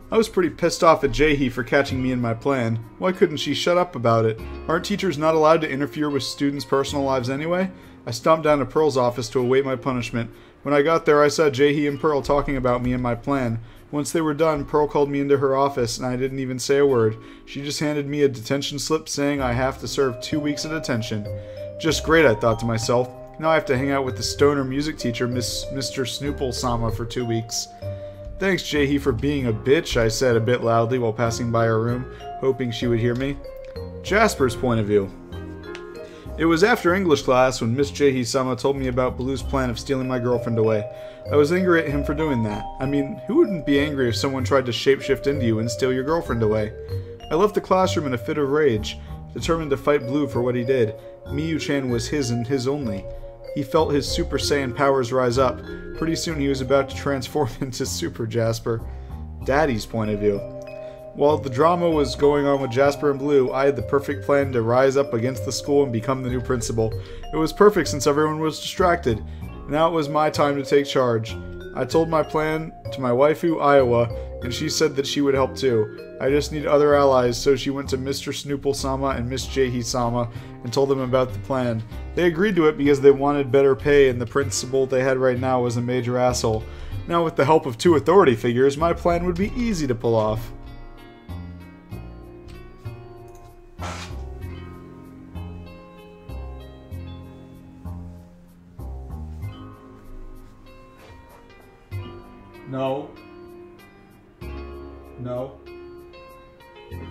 I was pretty pissed off at Jaehee for catching me in my plan. Why couldn't she shut up about it? Aren't teachers not allowed to interfere with students' personal lives anyway? I stomped down to Pearl's office to await my punishment. When I got there, I saw Jaehee and Pearl talking about me and my plan. Once they were done, Pearl called me into her office, and I didn't even say a word. She just handed me a detention slip saying I have to serve 2 weeks of detention. Just great, I thought to myself. Now I have to hang out with the stoner music teacher, Mr. Snoople-sama, for 2 weeks. Thanks, Jaehee, for being a bitch, I said a bit loudly while passing by her room, hoping she would hear me. Jasper's point of view. It was after English class when Miss Jaehee-sama told me about Blue's plan of stealing my girlfriend away. I was angry at him for doing that. I mean, who wouldn't be angry if someone tried to shapeshift into you and steal your girlfriend away? I left the classroom in a fit of rage, determined to fight Blue for what he did. Miyu-chan was his and his only. He felt his Super Saiyan powers rise up. Pretty soon he was about to transform into Super Jasper. Daddy's point of view. While the drama was going on with Jasper and Blue, I had the perfect plan to rise up against the school and become the new principal. It was perfect since everyone was distracted. Now it was my time to take charge. I told my plan to my waifu, Iowa, and she said that she would help too. I just need other allies, so she went to Mr. Snoople-sama and Miss Jaehee-sama and told them about the plan. They agreed to it because they wanted better pay, and the principal they had right now was a major asshole. Now with the help of 2 authority figures, my plan would be easy to pull off. No. No.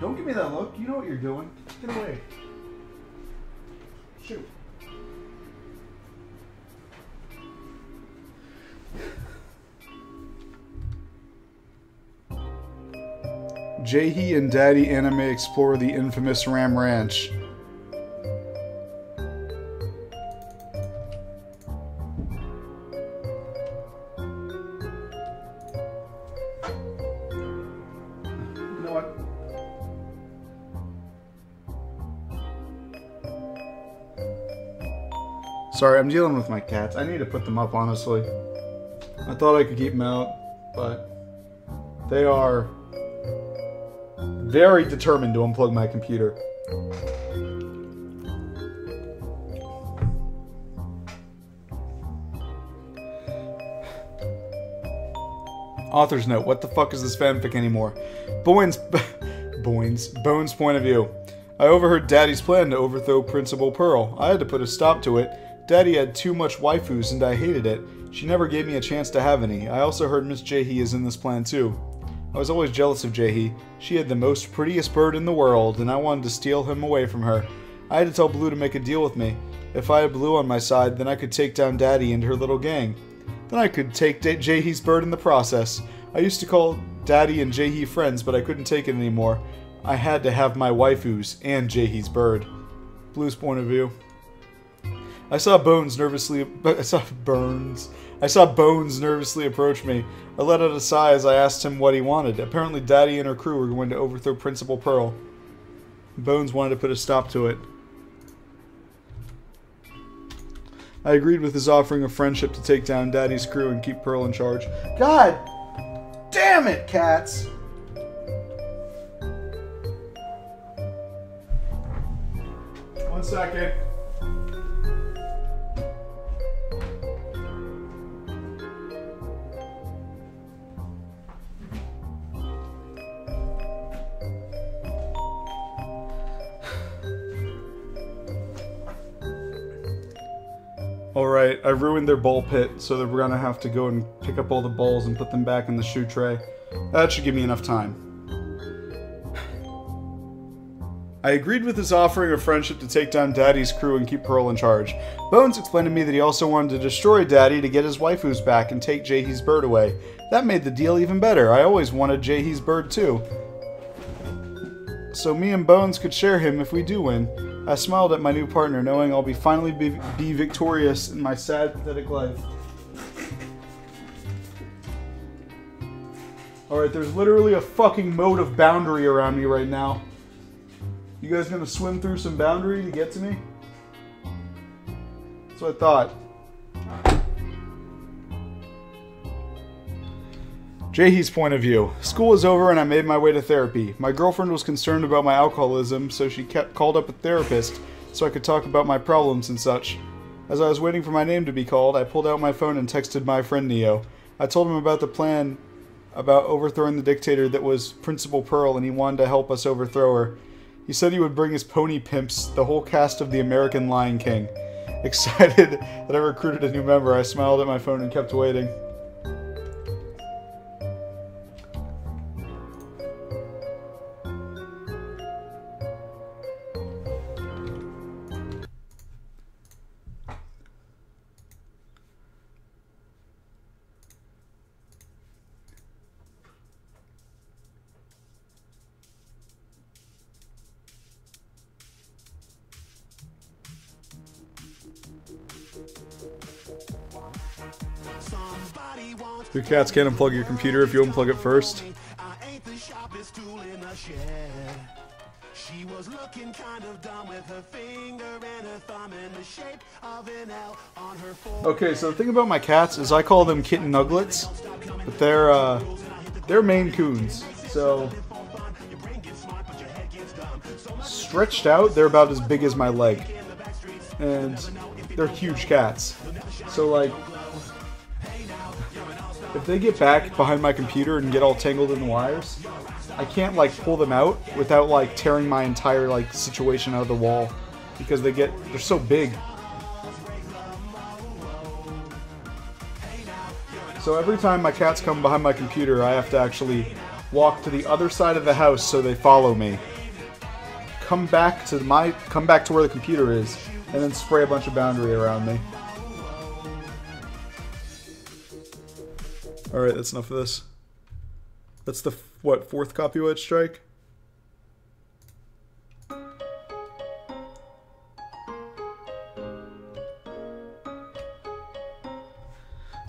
Don't give me that look. You know what you're doing. Get away. Shoot. Jaehee and Daddy Anime explore the infamous Ram Ranch. Sorry, I'm dealing with my cats. I need to put them up, honestly. I thought I could keep them out, but they are very determined to unplug my computer. Author's note, what the fuck is this fanfic anymore? Bones point of view. I overheard Daddy's plan to overthrow Principal Pearl. I had to put a stop to it. Daddy had too much waifus and I hated it. She never gave me a chance to have any. I also heard Miss Jaehee is in this plan too. I was always jealous of Jaehee. She had the most prettiest bird in the world and I wanted to steal him away from her. I had to tell Blue to make a deal with me. If I had Blue on my side, then I could take down Daddy and her little gang. Then I could take Jaehee's bird in the process. I used to call Daddy and Jaehee friends, but I couldn't take it anymore. I had to have my waifus and Jaehee's bird. Blue's point of view. I saw Bones nervously approach me. I let out a sigh as I asked him what he wanted. Apparently Daddy and her crew were going to overthrow Principal Pearl. Bones wanted to put a stop to it. I agreed with his offering of friendship to take down Daddy's crew and keep Pearl in charge. God damn it, cats! One second. Alright, I ruined their ball pit, so that we're gonna have to go and pick up all the balls and put them back in the shoe tray. That should give me enough time. I agreed with his offering of friendship to take down Daddy's crew and keep Pearl in charge. Bones explained to me that he also wanted to destroy Daddy to get his waifus back and take Jaehee's bird away. That made the deal even better. I always wanted Jaehee's bird too. So me and Bones could share him if we do win. I smiled at my new partner, knowing I'll finally be victorious in my sad, pathetic life. Alright, there's literally a fucking moat of boundary around me right now. You guys gonna swim through some boundary to get to me? That's what I thought. Jaehee's point of view. School was over and I made my way to therapy. My girlfriend was concerned about my alcoholism, so she called up a therapist so I could talk about my problems and such. As I was waiting for my name to be called, I pulled out my phone and texted my friend Neo. I told him about the plan about overthrowing the dictator that was Principal Pearl, and he wanted to help us overthrow her. He said he would bring his pony pimps, the whole cast of the American Lion King. Excited that I recruited a new member, I smiled at my phone and kept waiting. Your cats can't unplug your computer if you unplug it first. Okay, so the thing about my cats is I call them kitten nuglets, but they're Maine Coons. So stretched out, they're about as big as my leg, and they're huge cats. So like, if they get back behind my computer and get all tangled in the wires, I can't like pull them out without like tearing my entire like situation out of the wall, because they're so big. So every time my cats come behind my computer, I have to actually walk to the other side of the house so they follow me. Come back to where the computer is, and then spray a bunch of boundary around me. Alright, that's enough of this. That's the, what, 4th copyright strike?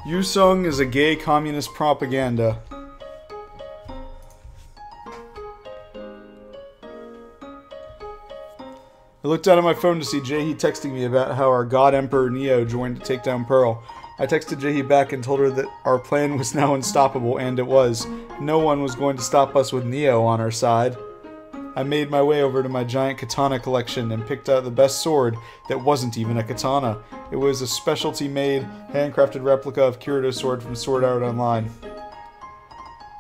Yusung is a gay communist propaganda. I looked down at my phone to see Jaehee texting me about how our God Emperor Neo joined to take down Pearl. I texted Jaehee back and told her that our plan was now unstoppable, and it was. No one was going to stop us with Neo on our side. I made my way over to my giant katana collection and picked out the best sword that wasn't even a katana. It was a specialty-made, handcrafted replica of Kirito's sword from Sword Art Online.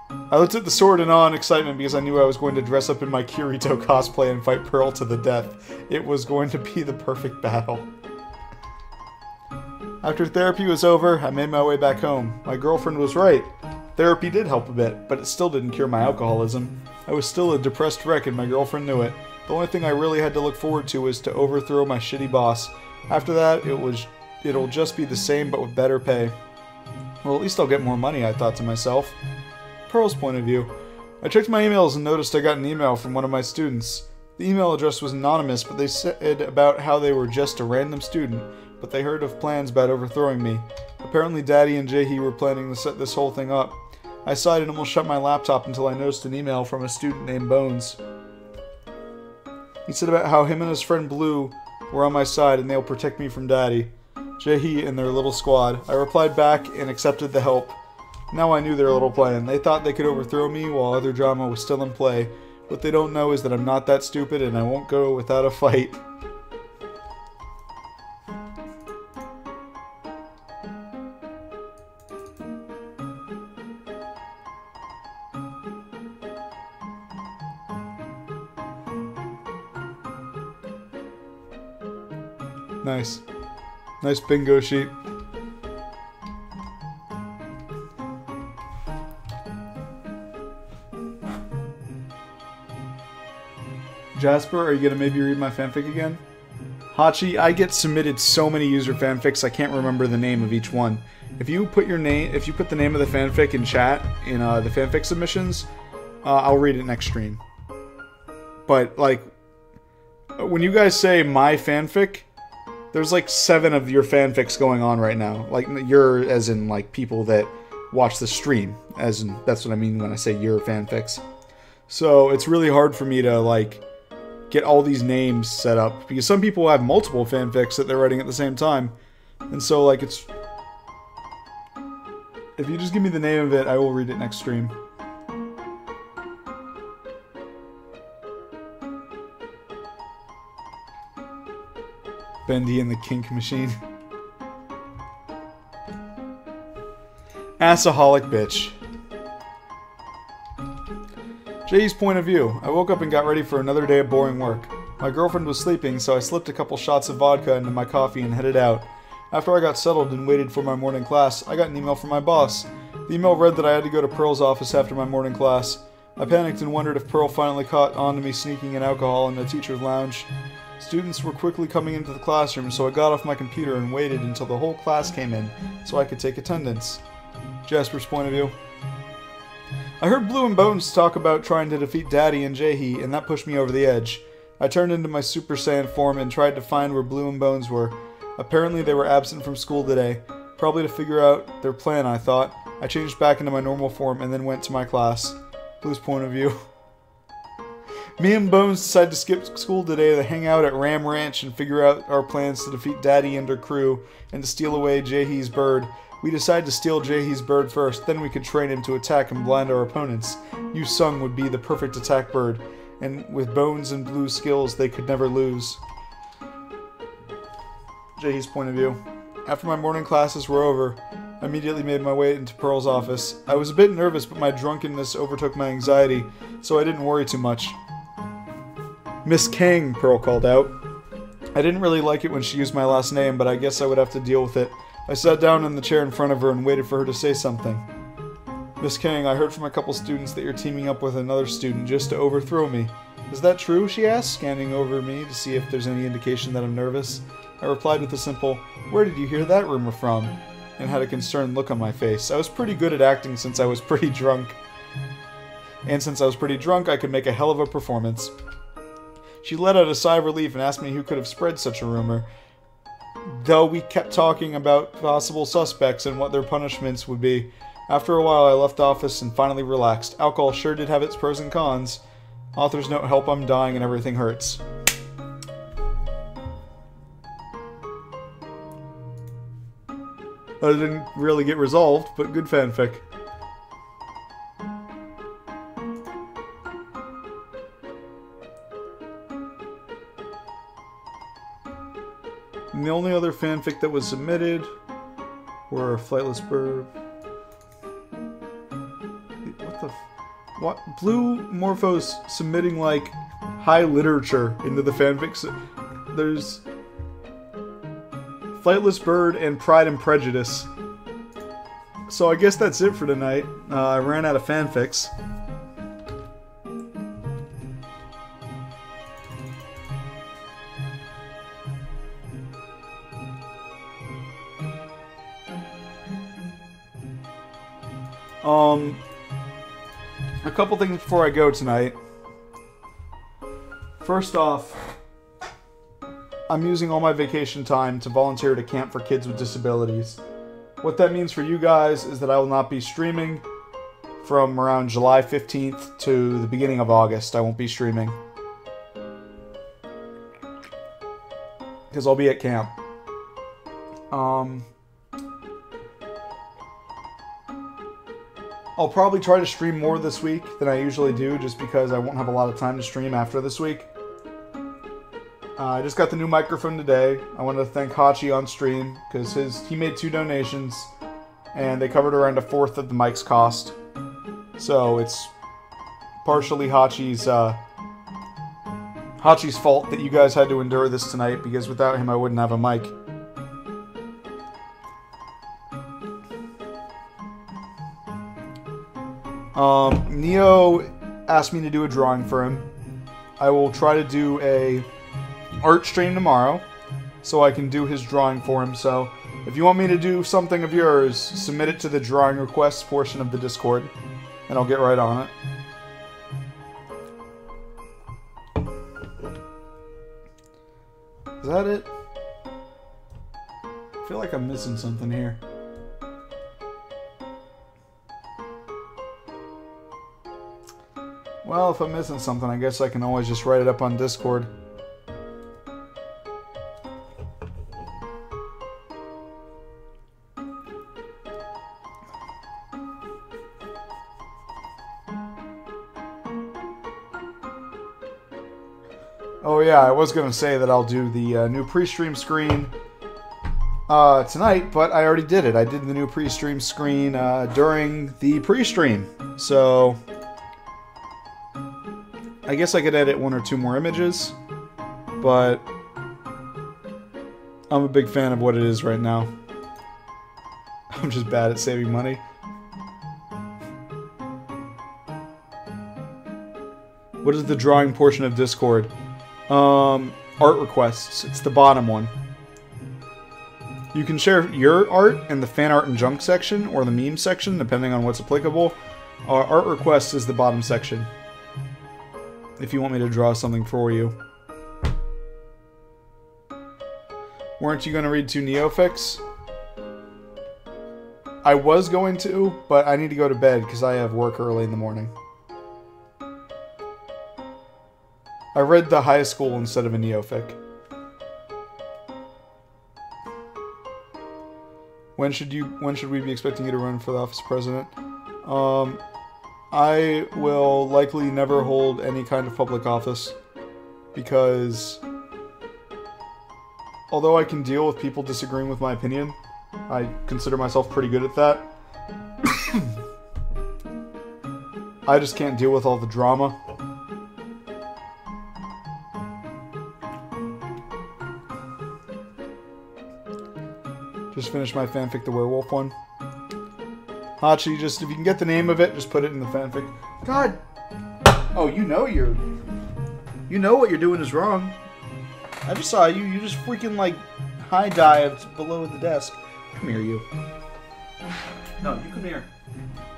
I looked at the sword in awe and excitement because I knew I was going to dress up in my Kirito cosplay and fight Pearl to the death. It was going to be the perfect battle. After therapy was over, I made my way back home. My girlfriend was right. Therapy did help a bit, but it still didn't cure my alcoholism. I was still a depressed wreck and my girlfriend knew it. The only thing I really had to look forward to was to overthrow my shitty boss. After that, it'll just be the same but with better pay. Well, at least I'll get more money, I thought to myself. Pearl's point of view. I checked my emails and noticed I got an email from one of my students. The email address was anonymous, but they said about how they were just a random student, but they heard of plans about overthrowing me. Apparently Daddy and Jaehee were planning to set this whole thing up. I sighed and almost shut my laptop until I noticed an email from a student named Bones. He said about how him and his friend Blue were on my side and they'll protect me from Daddy, Jaehee, and their little squad. I replied back and accepted the help. Now I knew their little plan. They thought they could overthrow me while other drama was still in play. What they don't know is that I'm not that stupid and I won't go without a fight. Nice. Nice bingo sheet. Jasper, are you gonna maybe read my fanfic again? Hachi, I get submitted so many user fanfics I can't remember the name of each one. If you put the name of the fanfic in chat in the fanfic submissions, I'll read it next stream. But like, when you guys say my fanfic, there's like 7 of your fanfics going on right now. Like you're as in like people that watch the stream, as in that's what I mean when I say your fanfics. So it's really hard for me to like get all these names set up because some people have multiple fanfics that they're writing at the same time, and so like it's. If you just give me the name of it, I will read it next stream. Bendy and the Kink Machine. Assaholic bitch. Jay's point of view. I woke up and got ready for another day of boring work. My girlfriend was sleeping, so I slipped a couple shots of vodka into my coffee and headed out. After I got settled and waited for my morning class, I got an email from my boss. The email read that I had to go to Pearl's office after my morning class. I panicked and wondered if Pearl finally caught on to me sneaking in alcohol in the teacher's lounge. Students were quickly coming into the classroom, so I got off my computer and waited until the whole class came in, so I could take attendance. Jasper's point of view. I heard Blue and Bones talk about trying to defeat Daddy and Jaehee, and that pushed me over the edge. I turned into my Super Saiyan form and tried to find where Blue and Bones were. Apparently they were absent from school today, probably to figure out their plan, I thought. I changed back into my normal form and then went to my class. Blue's point of view. Me and Bones decided to skip school today to hang out at Ram Ranch and figure out our plans to defeat Daddy and her crew and to steal away Jaehee's bird. We decided to steal Jaehee's bird first, then we could train him to attack and blind our opponents. Yu Sung would be the perfect attack bird, and with Bones and Blue's skills, they could never lose. Jaehee's point of view. After my morning classes were over, I immediately made my way into Pearl's office. I was a bit nervous, but my drunkenness overtook my anxiety, so I didn't worry too much. Miss Kang, Pearl called out. I didn't really like it when she used my last name, but I guess I would have to deal with it. I sat down in the chair in front of her and waited for her to say something. Miss Kang, I heard from a couple students that you're teaming up with another student just to overthrow me. Is that true? She asked, scanning over me to see if there's any indication that I'm nervous. I replied with a simple, "Where did you hear that rumor from?" and had a concerned look on my face. I was pretty good at acting since I was pretty drunk. And since I was pretty drunk, I could make a hell of a performance. She let out a sigh of relief and asked me who could have spread such a rumor. Though we kept talking about possible suspects and what their punishments would be. After a while, I left the office and finally relaxed. Alcohol sure did have its pros and cons. Author's note, help, I'm dying and everything hurts. That didn't really get resolved, but good fanfic. And the only other fanfic that was submitted were Flightless Bird. What? Blue Morpho's submitting, like, high literature into the fanfics. There's Flightless Bird and Pride and Prejudice. So I guess that's it for tonight. I ran out of fanfics. A couple things before I go tonight. First off, I'm using all my vacation time to volunteer at a camp for kids with disabilities. What that means for you guys is that I will not be streaming from around July 15th to the beginning of August. I won't be streaming. Because I'll be at camp. I'll probably try to stream more this week than I usually do, just because I won't have a lot of time to stream after this week. I just got the new microphone today. I want to thank Hachi on stream, because he made 2 donations, and they covered around 1/4 of the mic's cost. So it's partially Hachi's fault that you guys had to endure this tonight, because without him I wouldn't have a mic. Neo asked me to do a drawing for him. I will try to do a art stream tomorrow so I can do his drawing for him. So if you want me to do something of yours, submit it to the drawing requests portion of the Discord, and I'll get right on it. Is that it? I feel like I'm missing something here. Well, if I'm missing something, I guess I can always just write it up on Discord. Oh yeah, I was going to say that I'll do the new pre-stream screen tonight, but I already did it. I did the new pre-stream screen during the pre-stream. So I guess I could edit 1 or 2 more images, but I'm a big fan of what it is right now. I'm just bad at saving money. What is the drawing portion of Discord? Art requests. It's the bottom one. You can share your art in the fan art and junk section or the meme section, depending on what's applicable. Art requests is the bottom section. If you want me to draw something for you. Weren't you going to read 2 neofics? I was going to, but I need to go to bed because I have work early in the morning. I read the high school instead of a neofic. When should we be expecting you to run for the office of president? I will likely never hold any kind of public office because although I can deal with people disagreeing with my opinion, I consider myself pretty good at that. I just can't deal with all the drama. Just finished my fanfic, the werewolf one. Hachi, just if you can get the name of it, just put it in the fanfic. God! Oh, you know what you're doing is wrong. I just saw you. You just freaking like high dived below the desk. Come here, you. No, you come here.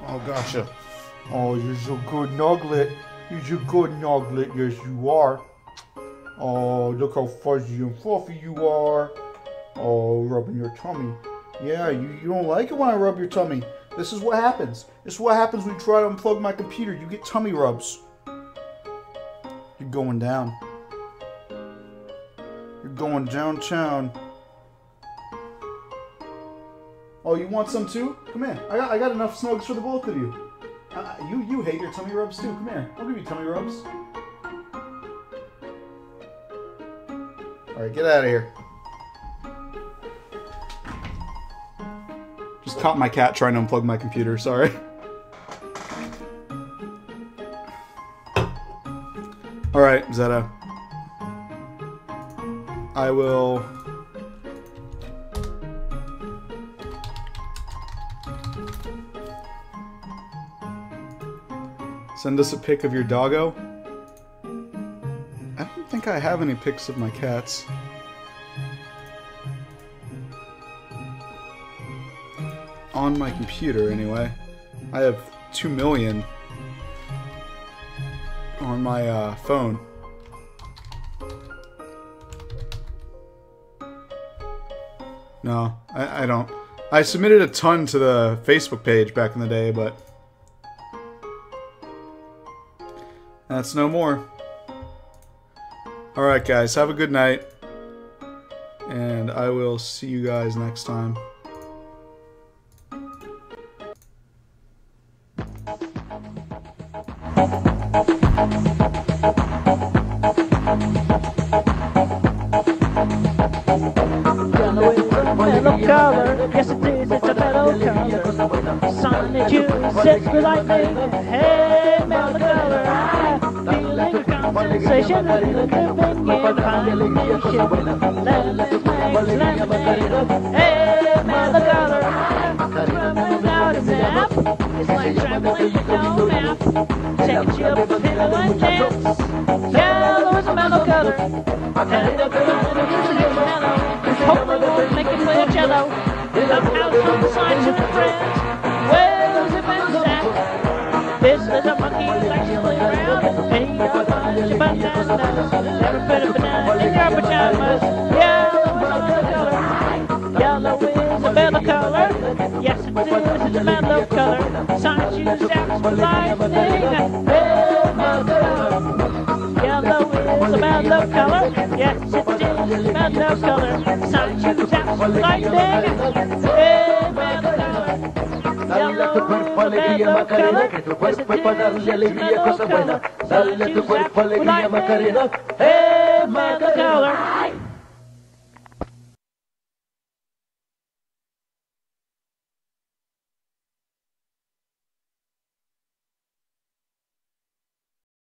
Oh, gotcha. Oh, you're so good, Nuglet. You're so good, Nuglet. Yes, you are. Oh, look how fuzzy and fluffy you are. Oh, rubbing your tummy. Yeah, you don't like it when I rub your tummy. This is what happens. This is what happens when you try to unplug my computer. You get tummy rubs. You're going down. You're going downtown. Oh, you want some too? Come here. I got enough snugs for the both of you. You hate your tummy rubs too. Come here. I'll give you tummy rubs. Alright, get out of here. Just caught my cat trying to unplug my computer, sorry. Alright, Zeta. I will... send us a pic of your doggo. I don't think I have any pics of my cats. On my computer, anyway. I have 2 million on my phone. No, I don't. I submitted a ton to the Facebook page back in the day, but that's no more. Alright guys, have a good night. And I will see you guys next time. Yellow is a mellow color, yes it is, it's a mellow color. Sun that you sets me like me, hey mellow color. Feeling a condensation, a little living in combination. Lemon makes lemonade, hey mellow color. Traveling out a map, it's like traveling with no map. Take a chill, pillow and dance. This little monkey likes to play around and eat a bunch of bananas. Never put a banana in your pajamas. Yellow is a mellow color. Yes, it is a mellow color. Science uses apples for lightning. Yellow is a mellow color. Yes, it is a mellow color. Science uses apples for lightning. Dale a tu cuerpo alegría Macarena, que tu cuerpo es para darle alegría, cosa buena. Dale a tu cuerpo alegría Macarena, mellow color.